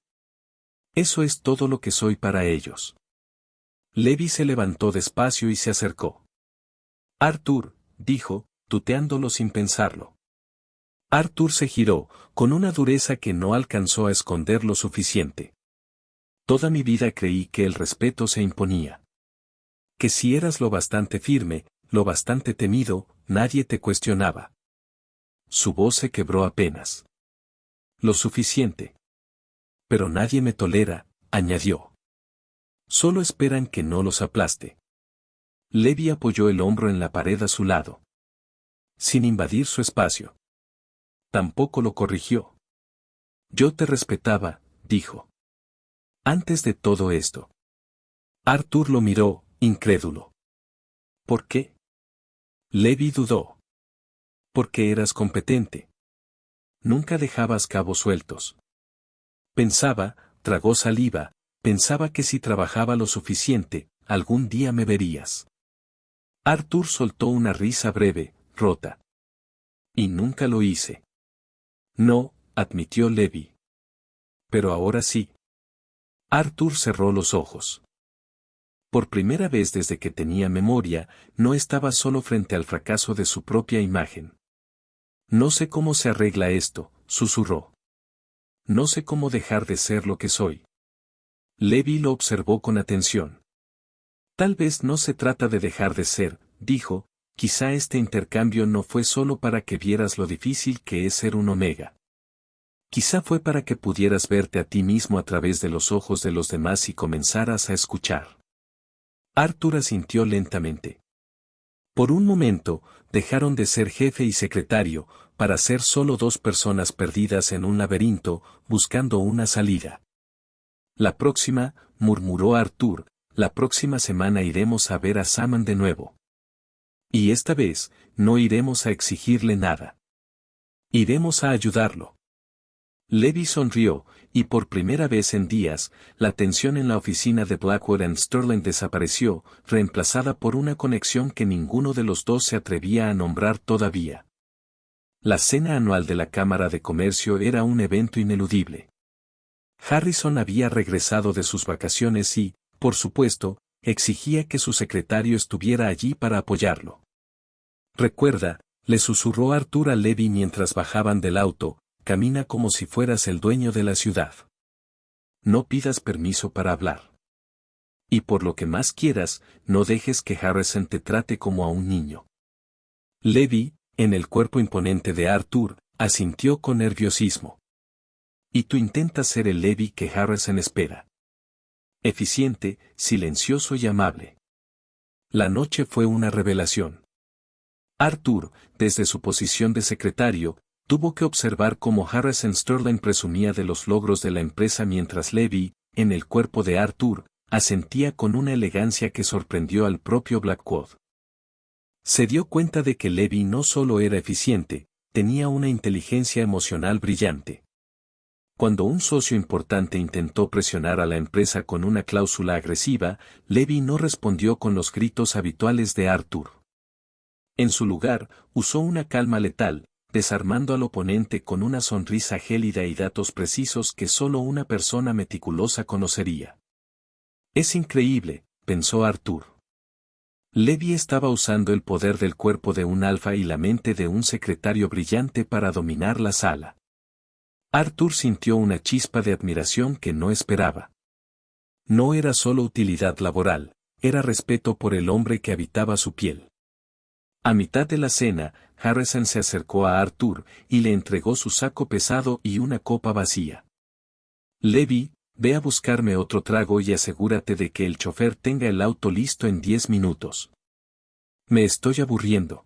Eso es todo lo que soy para ellos. Levi se levantó despacio y se acercó. Arthur, dijo, tuteándolo sin pensarlo. Arthur se giró, con una dureza que no alcanzó a esconder lo suficiente. Toda mi vida creí que el respeto se imponía. Que si eras lo bastante firme, lo bastante temido, nadie te cuestionaba. Su voz se quebró apenas. Lo suficiente. Pero nadie me tolera, añadió. Solo esperan que no los aplaste. Levi apoyó el hombro en la pared a su lado. Sin invadir su espacio. Tampoco lo corrigió. Yo te respetaba, dijo. Antes de todo esto. Arthur lo miró, incrédulo. ¿Por qué? Levi dudó. Porque eras competente. Nunca dejabas cabos sueltos. Pensaba, tragó saliva, pensaba que si trabajaba lo suficiente, algún día me verías. Arthur soltó una risa breve, rota. Y nunca lo hice. No, admitió Levi. Pero ahora sí. Arthur cerró los ojos. Por primera vez desde que tenía memoria, no estaba solo frente al fracaso de su propia imagen. No sé cómo se arregla esto, susurró. No sé cómo dejar de ser lo que soy. Levi lo observó con atención. Tal vez no se trata de dejar de ser, dijo, quizá este intercambio no fue solo para que vieras lo difícil que es ser un omega. Quizá fue para que pudieras verte a ti mismo a través de los ojos de los demás y comenzaras a escuchar. Arthur asintió lentamente. Por un momento, dejaron de ser jefe y secretario, para ser solo dos personas perdidas en un laberinto, buscando una salida. La próxima, murmuró Arthur, la próxima semana iremos a ver a Saman de nuevo. Y esta vez, no iremos a exigirle nada. Iremos a ayudarlo. Levi sonrió, y por primera vez en días, la tensión en la oficina de Blackwood and Sterling desapareció, reemplazada por una conexión que ninguno de los dos se atrevía a nombrar todavía. La cena anual de la Cámara de Comercio era un evento ineludible. Harrison había regresado de sus vacaciones y, por supuesto, exigía que su secretario estuviera allí para apoyarlo. Recuerda, le susurró Arthur a Levi mientras bajaban del auto, camina como si fueras el dueño de la ciudad. No pidas permiso para hablar. Y por lo que más quieras, no dejes que Harrison te trate como a un niño. Levi, en el cuerpo imponente de Arthur, asintió con nerviosismo. Y tú intentas ser el Levi que Harrison espera. Eficiente, silencioso y amable. La noche fue una revelación. Arthur, desde su posición de secretario, tuvo que observar cómo Harrison Sterling presumía de los logros de la empresa mientras Levi, en el cuerpo de Arthur, asentía con una elegancia que sorprendió al propio Blackwood. Se dio cuenta de que Levi no solo era eficiente, tenía una inteligencia emocional brillante. Cuando un socio importante intentó presionar a la empresa con una cláusula agresiva, Levi no respondió con los gritos habituales de Arthur. En su lugar, usó una calma letal, desarmando al oponente con una sonrisa gélida y datos precisos que solo una persona meticulosa conocería. Es increíble, pensó Arthur. Levi estaba usando el poder del cuerpo de un alfa y la mente de un secretario brillante para dominar la sala. Arthur sintió una chispa de admiración que no esperaba. No era solo utilidad laboral, era respeto por el hombre que habitaba su piel. A mitad de la cena, Harrison se acercó a Arthur y le entregó su saco pesado y una copa vacía. Levi, ve a buscarme otro trago y asegúrate de que el chofer tenga el auto listo en 10 minutos. Me estoy aburriendo.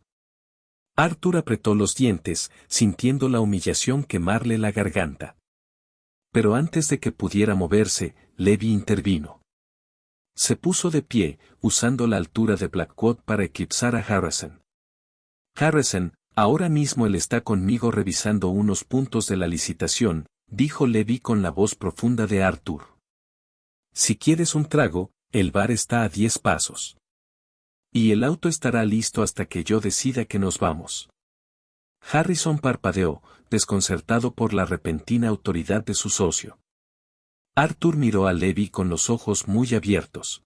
Arthur apretó los dientes, sintiendo la humillación quemarle la garganta. Pero antes de que pudiera moverse, Levi intervino. Se puso de pie, usando la altura de Blackwood para eclipsar a Harrison. Harrison, ahora mismo él está conmigo revisando unos puntos de la licitación, dijo Levi con la voz profunda de Arthur. Si quieres un trago, el bar está a 10 pasos. Y el auto estará listo hasta que yo decida que nos vamos. Harrison parpadeó, desconcertado por la repentina autoridad de su socio. Arthur miró a Levi con los ojos muy abiertos.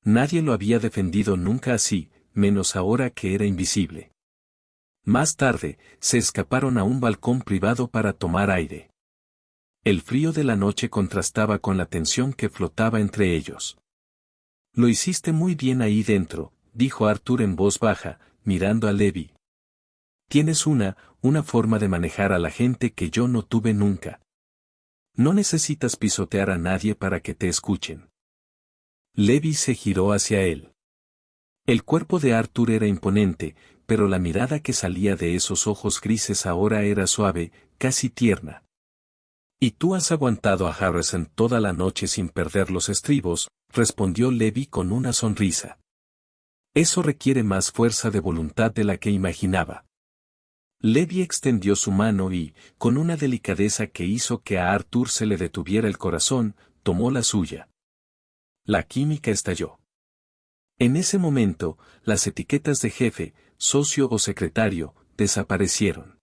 Nadie lo había defendido nunca así, menos ahora que era invisible. Más tarde, se escaparon a un balcón privado para tomar aire. El frío de la noche contrastaba con la tensión que flotaba entre ellos. Lo hiciste muy bien ahí dentro, dijo Arthur en voz baja, mirando a Levi. Tienes una forma de manejar a la gente que yo no tuve nunca. No necesitas pisotear a nadie para que te escuchen. Levi se giró hacia él. El cuerpo de Arthur era imponente, pero la mirada que salía de esos ojos grises ahora era suave, casi tierna. ¿Y tú has aguantado a Harrison toda la noche sin perder los estribos?, respondió Levi con una sonrisa. Eso requiere más fuerza de voluntad de la que imaginaba. Levi extendió su mano y, con una delicadeza que hizo que a Arthur se le detuviera el corazón, tomó la suya. La química estalló. En ese momento, las etiquetas de jefe, socio o secretario, desaparecieron.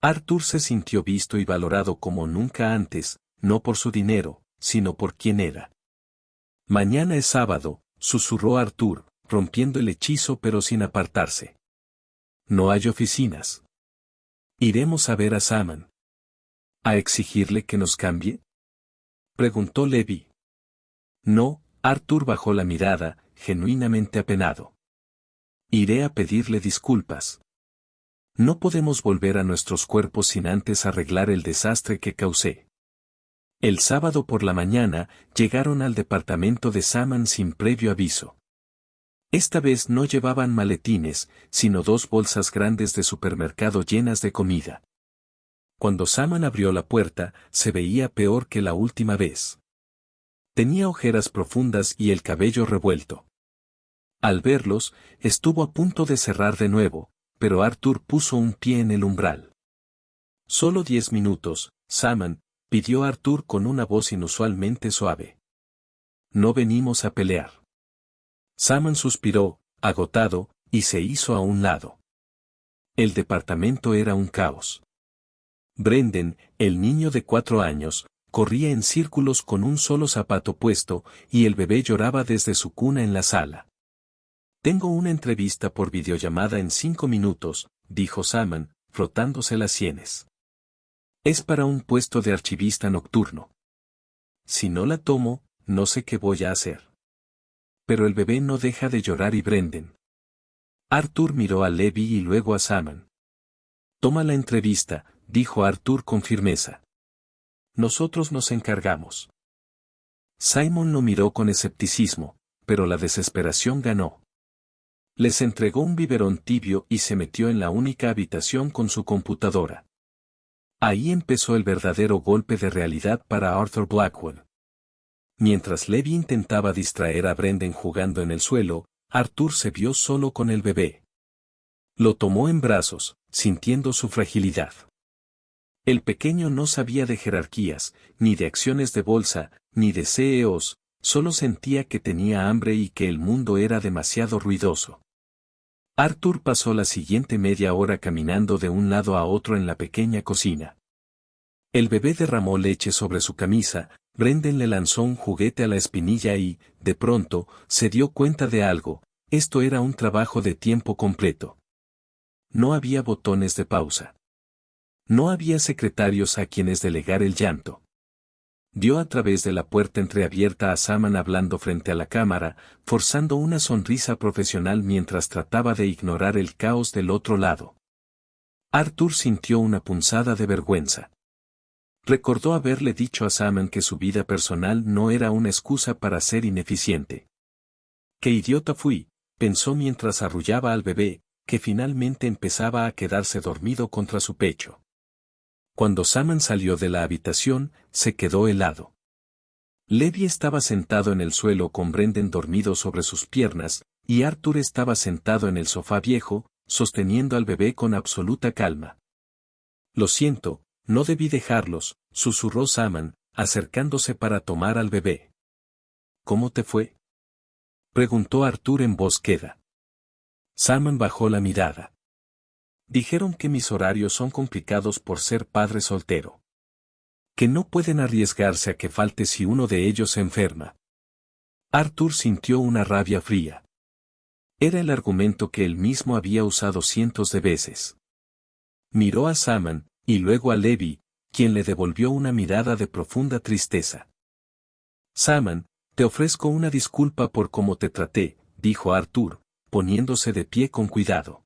Arthur se sintió visto y valorado como nunca antes, no por su dinero, sino por quién era. Mañana es sábado, susurró Arthur, rompiendo el hechizo pero sin apartarse. No hay oficinas. Iremos a ver a Saman. ¿A exigirle que nos cambie?, preguntó Levi. No, Arthur bajó la mirada, genuinamente apenado. Iré a pedirle disculpas. No podemos volver a nuestros cuerpos sin antes arreglar el desastre que causé. El sábado por la mañana, llegaron al departamento de Saman sin previo aviso. Esta vez no llevaban maletines, sino 2 bolsas grandes de supermercado llenas de comida. Cuando Saman abrió la puerta, se veía peor que la última vez. Tenía ojeras profundas y el cabello revuelto. Al verlos, estuvo a punto de cerrar de nuevo, pero Arthur puso un pie en el umbral. Solo 10 minutos, Saman, pidió Arthur con una voz inusualmente suave. No venimos a pelear. Saman suspiró, agotado, y se hizo a un lado. El departamento era un caos. Brendan, el niño de 4 años, corría en círculos con un solo zapato puesto, y el bebé lloraba desde su cuna en la sala. Tengo una entrevista por videollamada en 5 minutos, dijo Salman, frotándose las sienes. Es para un puesto de archivista nocturno. Si no la tomo, no sé qué voy a hacer. Pero el bebé no deja de llorar y Brendan. Arthur miró a Levi y luego a Salman. Toma la entrevista, dijo Arthur con firmeza. Nosotros nos encargamos. Simon lo miró con escepticismo, pero la desesperación ganó. Les entregó un biberón tibio y se metió en la única habitación con su computadora. Ahí empezó el verdadero golpe de realidad para Arthur Blackwell. Mientras Levi intentaba distraer a Brendan jugando en el suelo, Arthur se vio solo con el bebé. Lo tomó en brazos, sintiendo su fragilidad. El pequeño no sabía de jerarquías, ni de acciones de bolsa, ni de CEOs, solo sentía que tenía hambre y que el mundo era demasiado ruidoso. Arthur pasó la siguiente media hora caminando de un lado a otro en la pequeña cocina. El bebé derramó leche sobre su camisa, Brendan le lanzó un juguete a la espinilla y, de pronto, se dio cuenta de algo: esto era un trabajo de tiempo completo. No había botones de pausa. No había secretarios a quienes delegar el llanto. Vio a través de la puerta entreabierta a Salman hablando frente a la cámara, forzando una sonrisa profesional mientras trataba de ignorar el caos del otro lado. Arthur sintió una punzada de vergüenza. Recordó haberle dicho a Salman que su vida personal no era una excusa para ser ineficiente. ¡Qué idiota fui!, pensó mientras arrullaba al bebé, que finalmente empezaba a quedarse dormido contra su pecho. Cuando Salman salió de la habitación, se quedó helado. Levi estaba sentado en el suelo con Brendan dormido sobre sus piernas, y Arthur estaba sentado en el sofá viejo, sosteniendo al bebé con absoluta calma. Lo siento, no debí dejarlos, susurró Salman, acercándose para tomar al bebé. ¿Cómo te fue?, preguntó Arthur en voz queda. Salman bajó la mirada. Dijeron que mis horarios son complicados por ser padre soltero. Que no pueden arriesgarse a que falte si uno de ellos se enferma. Arthur sintió una rabia fría. Era el argumento que él mismo había usado cientos de veces. Miró a Salman, y luego a Levi, quien le devolvió una mirada de profunda tristeza. Salman, te ofrezco una disculpa por cómo te traté, dijo Arthur, poniéndose de pie con cuidado.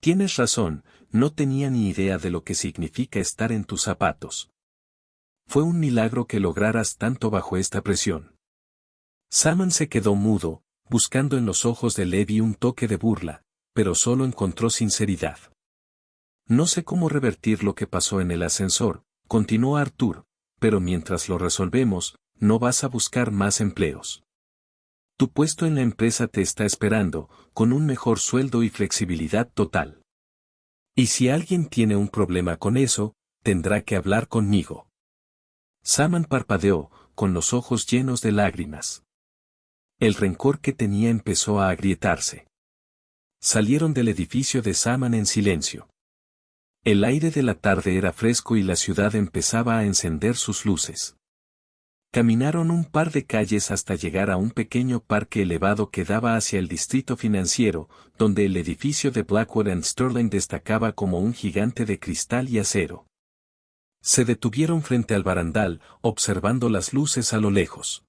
Tienes razón, no tenía ni idea de lo que significa estar en tus zapatos. Fue un milagro que lograras tanto bajo esta presión. Salman se quedó mudo, buscando en los ojos de Levi un toque de burla, pero solo encontró sinceridad. No sé cómo revertir lo que pasó en el ascensor, continuó Arthur, pero mientras lo resolvemos, no vas a buscar más empleos. Tu puesto en la empresa te está esperando, con un mejor sueldo y flexibilidad total. Y si alguien tiene un problema con eso, tendrá que hablar conmigo. Salman parpadeó, con los ojos llenos de lágrimas. El rencor que tenía empezó a agrietarse. Salieron del edificio de Salman en silencio. El aire de la tarde era fresco y la ciudad empezaba a encender sus luces. Caminaron un par de calles hasta llegar a un pequeño parque elevado que daba hacia el distrito financiero, donde el edificio de Blackwell & Sterling destacaba como un gigante de cristal y acero. Se detuvieron frente al barandal, observando las luces a lo lejos.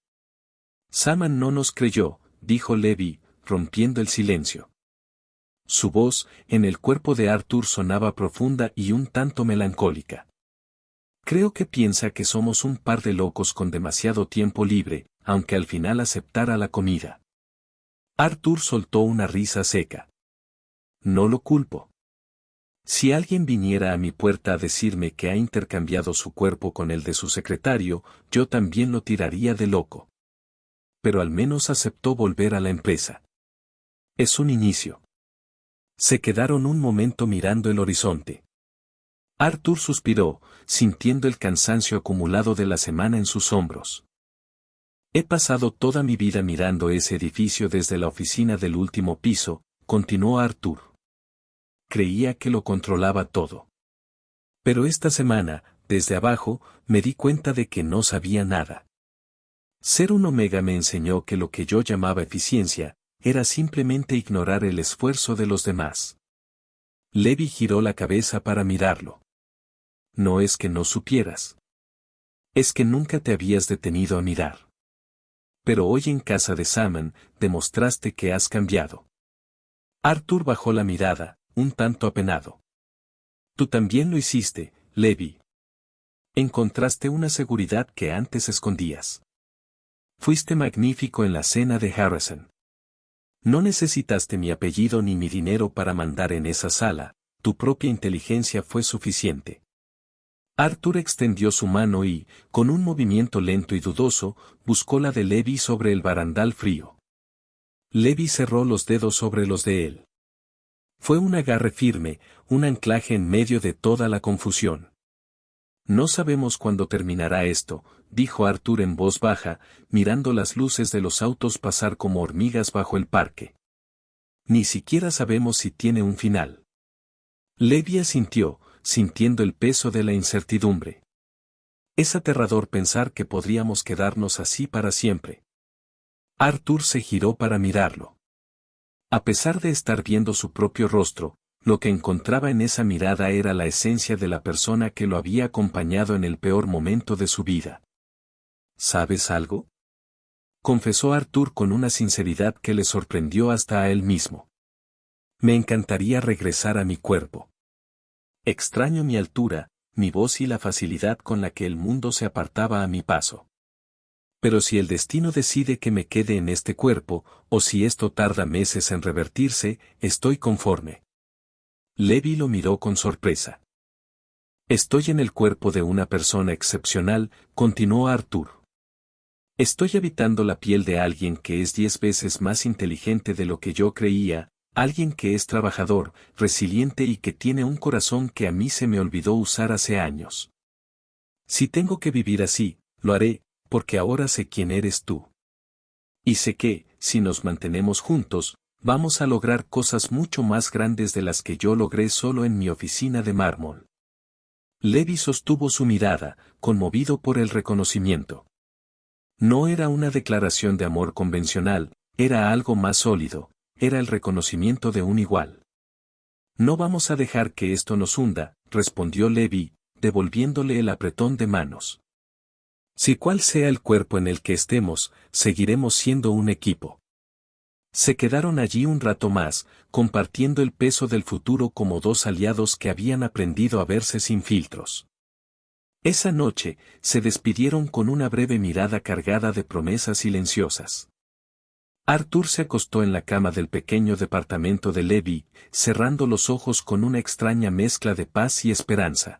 Salman no nos creyó, dijo Levi, rompiendo el silencio. Su voz, en el cuerpo de Arthur, sonaba profunda y un tanto melancólica. Creo que piensa que somos un par de locos con demasiado tiempo libre, aunque al final aceptara la comida. Arthur soltó una risa seca. No lo culpo. Si alguien viniera a mi puerta a decirme que ha intercambiado su cuerpo con el de su secretario, yo también lo tiraría de loco. Pero al menos aceptó volver a la empresa. Es un inicio. Se quedaron un momento mirando el horizonte. Arthur suspiró, sintiendo el cansancio acumulado de la semana en sus hombros. He pasado toda mi vida mirando ese edificio desde la oficina del último piso, continuó Arthur. Creía que lo controlaba todo. Pero esta semana, Desde abajo, me di cuenta de que no sabía nada. Ser un omega me enseñó que lo que yo llamaba eficiencia, era simplemente ignorar el esfuerzo de los demás. Levi giró la cabeza para mirarlo. No es que no supieras. Es que nunca te habías detenido a mirar. Pero hoy en casa de Salmon, demostraste que has cambiado. Arthur bajó la mirada, un tanto apenado. Tú también lo hiciste, Levi. Encontraste una seguridad que antes escondías. Fuiste magnífico en la cena de Harrison. No necesitaste mi apellido ni mi dinero para mandar en esa sala, tu propia inteligencia fue suficiente. Arthur extendió su mano y, con un movimiento lento y dudoso, buscó la de Levi sobre el barandal frío. Levi cerró los dedos sobre los de él. Fue un agarre firme, un anclaje en medio de toda la confusión. No sabemos cuándo terminará esto, dijo Arthur en voz baja, mirando las luces de los autos pasar como hormigas bajo el parque. Ni siquiera sabemos si tiene un final. Levi asintió, sintiendo el peso de la incertidumbre. Es aterrador pensar que podríamos quedarnos así para siempre. Arthur se giró para mirarlo. A pesar de estar viendo su propio rostro, lo que encontraba en esa mirada era la esencia de la persona que lo había acompañado en el peor momento de su vida. ¿Sabes algo?, confesó Arthur con una sinceridad que le sorprendió hasta a él mismo. Me encantaría regresar a mi cuerpo. Extraño mi altura, mi voz y la facilidad con la que el mundo se apartaba a mi paso. Pero si el destino decide que me quede en este cuerpo, o si esto tarda meses en revertirse, estoy conforme. Levi lo miró con sorpresa. Estoy en el cuerpo de una persona excepcional, continuó Arthur. Estoy habitando la piel de alguien que es 10 veces más inteligente de lo que yo creía, alguien que es trabajador, resiliente y que tiene un corazón que a mí se me olvidó usar hace años. Si tengo que vivir así, lo haré, porque ahora sé quién eres tú. Y sé que, si nos mantenemos juntos, vamos a lograr cosas mucho más grandes de las que yo logré solo en mi oficina de mármol. Levi sostuvo su mirada, conmovido por el reconocimiento. No era una declaración de amor convencional, era algo más sólido, era el reconocimiento de un igual. No vamos a dejar que esto nos hunda, respondió Levi, devolviéndole el apretón de manos. Si cual sea el cuerpo en el que estemos, seguiremos siendo un equipo. Se quedaron allí un rato más, compartiendo el peso del futuro como dos aliados que habían aprendido a verse sin filtros. Esa noche, se despidieron con una breve mirada cargada de promesas silenciosas. Arthur se acostó en la cama del pequeño departamento de Levi, cerrando los ojos con una extraña mezcla de paz y esperanza.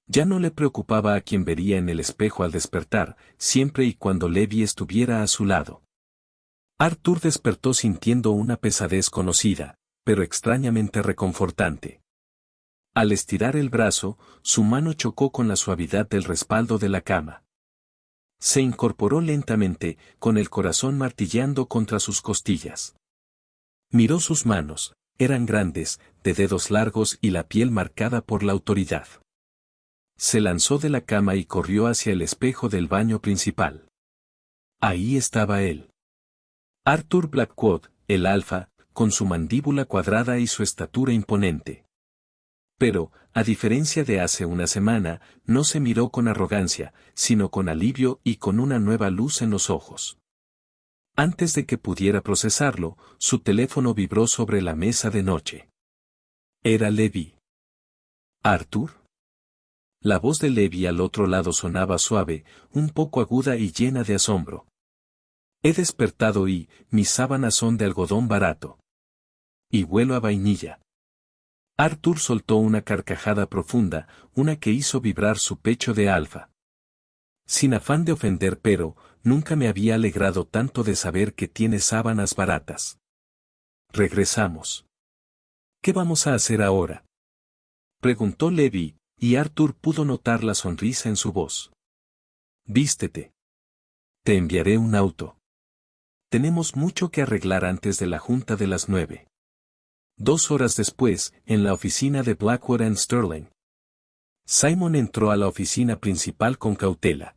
Ya no le preocupaba a quien vería en el espejo al despertar, siempre y cuando Levi estuviera a su lado. Arthur despertó sintiendo una pesadez conocida, pero extrañamente reconfortante. Al estirar el brazo, su mano chocó con la suavidad del respaldo de la cama. Se incorporó lentamente, con el corazón martilleando contra sus costillas. Miró sus manos, eran grandes, de dedos largos y la piel marcada por la autoridad. Se lanzó de la cama y corrió hacia el espejo del baño principal. Ahí estaba él. Arthur Blackwood, el alfa, con su mandíbula cuadrada y su estatura imponente. Pero, a diferencia de hace una semana, no se miró con arrogancia, sino con alivio y con una nueva luz en los ojos. Antes de que pudiera procesarlo, su teléfono vibró sobre la mesa de noche. Era Levi. ¿Arthur? La voz de Levi al otro lado sonaba suave, un poco aguda y llena de asombro. He despertado y, mis sábanas son de algodón barato. Y huelo a vainilla. Arthur soltó una carcajada profunda, una que hizo vibrar su pecho de alfa. Sin afán de ofender, pero, nunca me había alegrado tanto de saber que tiene sábanas baratas. Regresamos. ¿Qué vamos a hacer ahora?, preguntó Levi, y Arthur pudo notar la sonrisa en su voz. Vístete. Te enviaré un auto. Tenemos mucho que arreglar antes de la junta de las 9. 2 horas después, en la oficina de Blackwood and Sterling. Simon entró a la oficina principal con cautela.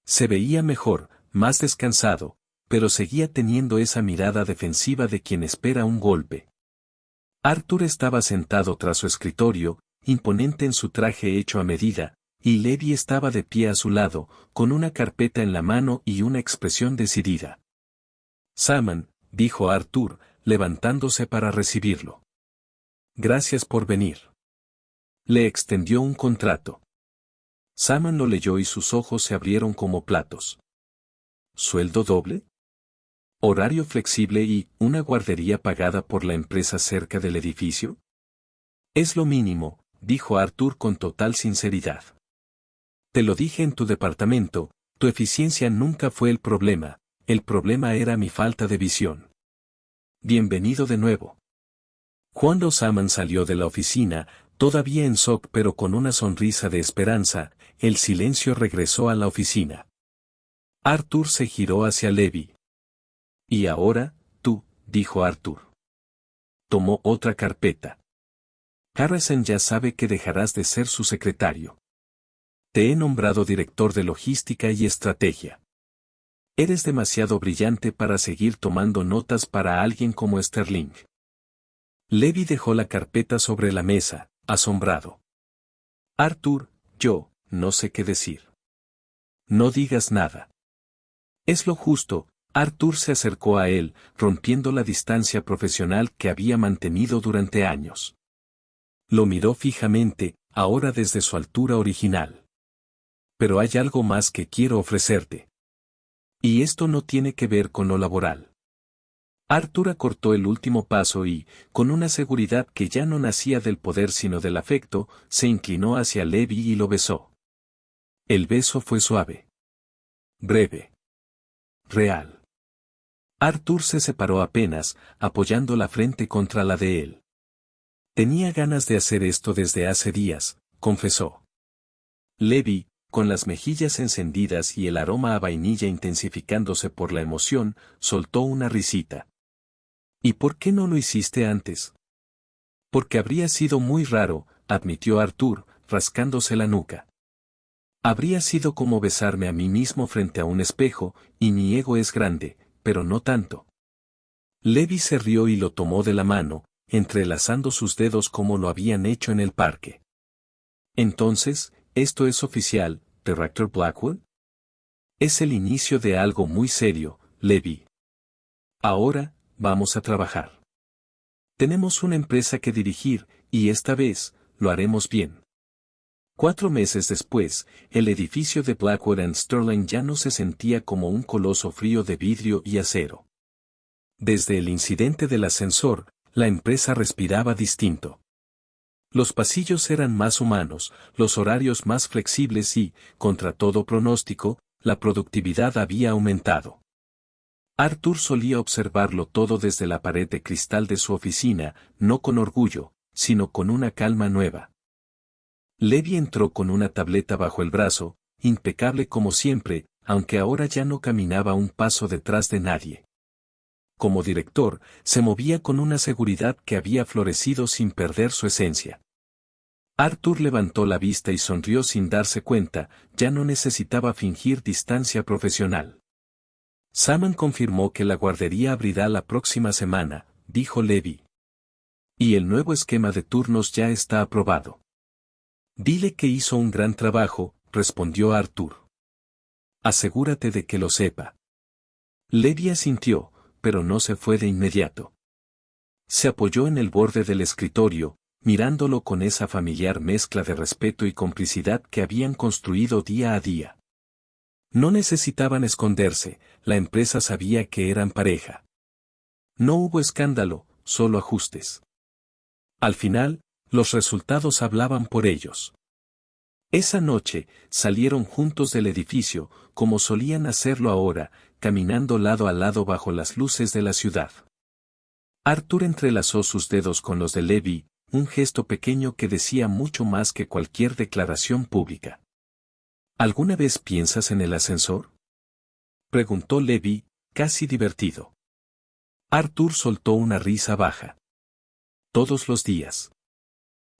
Se veía mejor, más descansado, pero seguía teniendo esa mirada defensiva de quien espera un golpe. Arthur estaba sentado tras su escritorio, imponente en su traje hecho a medida, y Levi estaba de pie a su lado, con una carpeta en la mano y una expresión decidida. «Simon», dijo Arthur, levantándose para recibirlo. «Gracias por venir». Le extendió un contrato. Simon lo leyó y sus ojos se abrieron como platos. ¿Sueldo doble? ¿Horario flexible y una guardería pagada por la empresa cerca del edificio? Es lo mínimo, dijo Arthur con total sinceridad. Te lo dije en tu departamento, tu eficiencia nunca fue el problema era mi falta de visión. Bienvenido de nuevo. Cuando Simon salió de la oficina, todavía en shock pero con una sonrisa de esperanza, el silencio regresó a la oficina. Arthur se giró hacia Levi. «Y ahora, tú», dijo Arthur. Tomó otra carpeta. «Harrison ya sabe que dejarás de ser su secretario. Te he nombrado director de logística y estrategia. Eres demasiado brillante para seguir tomando notas para alguien como Sterling». Levi dejó la carpeta sobre la mesa, asombrado. «Arthur, yo, no sé qué decir». «No digas nada. Es lo justo». Arthur se acercó a él, rompiendo la distancia profesional que había mantenido durante años. Lo miró fijamente, ahora desde su altura original. «Pero hay algo más que quiero ofrecerte. Y esto no tiene que ver con lo laboral». Arthur acortó el último paso y, con una seguridad que ya no nacía del poder sino del afecto, se inclinó hacia Levi y lo besó. El beso fue suave. Breve. Real. Arthur se separó apenas, apoyando la frente contra la de él. Tenía ganas de hacer esto desde hace días, confesó. Levi, con las mejillas encendidas y el aroma a vainilla intensificándose por la emoción, soltó una risita. ¿Y por qué no lo hiciste antes? Porque habría sido muy raro, admitió Arthur, rascándose la nuca. Habría sido como besarme a mí mismo frente a un espejo, y mi ego es grande, pero no tanto. Levi se rió y lo tomó de la mano, entrelazando sus dedos como lo habían hecho en el parque. Entonces, ¿esto es oficial, Director Blackwood? Es el inicio de algo muy serio, Levi. Ahora, vamos a trabajar. Tenemos una empresa que dirigir, y esta vez, lo haremos bien. 4 meses después, el edificio de Blackwood & Sterling ya no se sentía como un coloso frío de vidrio y acero. Desde el incidente del ascensor, la empresa respiraba distinto. Los pasillos eran más humanos, los horarios más flexibles y, contra todo pronóstico, la productividad había aumentado. Arthur solía observarlo todo desde la pared de cristal de su oficina, no con orgullo, sino con una calma nueva. Levi entró con una tableta bajo el brazo, impecable como siempre, aunque ahora ya no caminaba un paso detrás de nadie. Como director, se movía con una seguridad que había florecido sin perder su esencia. Arthur levantó la vista y sonrió sin darse cuenta, ya no necesitaba fingir distancia profesional. Simon confirmó que la guardería abrirá la próxima semana, dijo Levi. Y el nuevo esquema de turnos ya está aprobado. Dile que hizo un gran trabajo, respondió Arthur. Asegúrate de que lo sepa. Levi asintió, pero no se fue de inmediato. Se apoyó en el borde del escritorio, mirándolo con esa familiar mezcla de respeto y complicidad que habían construido día a día. No necesitaban esconderse, la empresa sabía que eran pareja. No hubo escándalo, solo ajustes. Al final, los resultados hablaban por ellos. Esa noche, salieron juntos del edificio, como solían hacerlo ahora, caminando lado a lado bajo las luces de la ciudad. Arthur entrelazó sus dedos con los de Levi, un gesto pequeño que decía mucho más que cualquier declaración pública. ¿Alguna vez piensas en el ascensor?, preguntó Levi, casi divertido. Arthur soltó una risa baja. Todos los días.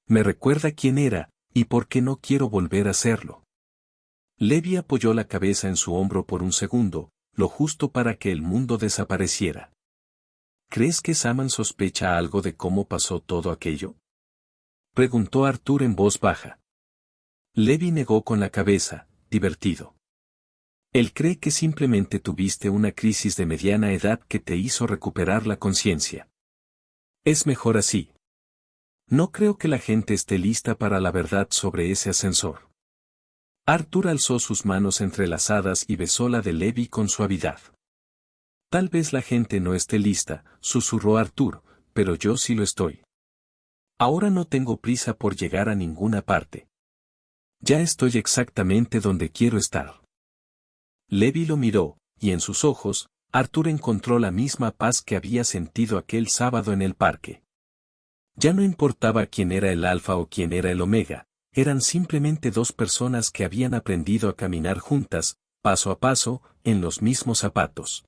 Me recuerda quién era, ¿Y por qué no quiero volver a hacerlo? Levi apoyó la cabeza en su hombro por un segundo, lo justo para que el mundo desapareciera. ¿Crees que Saman sospecha algo de cómo pasó todo aquello? Preguntó Arthur en voz baja. Levi negó con la cabeza, divertido. Él cree que simplemente tuviste una crisis de mediana edad que te hizo recuperar la conciencia. Es mejor así. No creo que la gente esté lista para la verdad sobre ese ascensor. Arthur alzó sus manos entrelazadas y besó la de Levi con suavidad. Tal vez la gente no esté lista, susurró Arthur, pero yo sí lo estoy. Ahora no tengo prisa por llegar a ninguna parte. Ya estoy exactamente donde quiero estar. Levi lo miró, y en sus ojos, Arthur encontró la misma paz que había sentido aquel sábado en el parque. Ya no importaba quién era el alfa o quién era el omega, eran simplemente dos personas que habían aprendido a caminar juntas, paso a paso, en los mismos zapatos.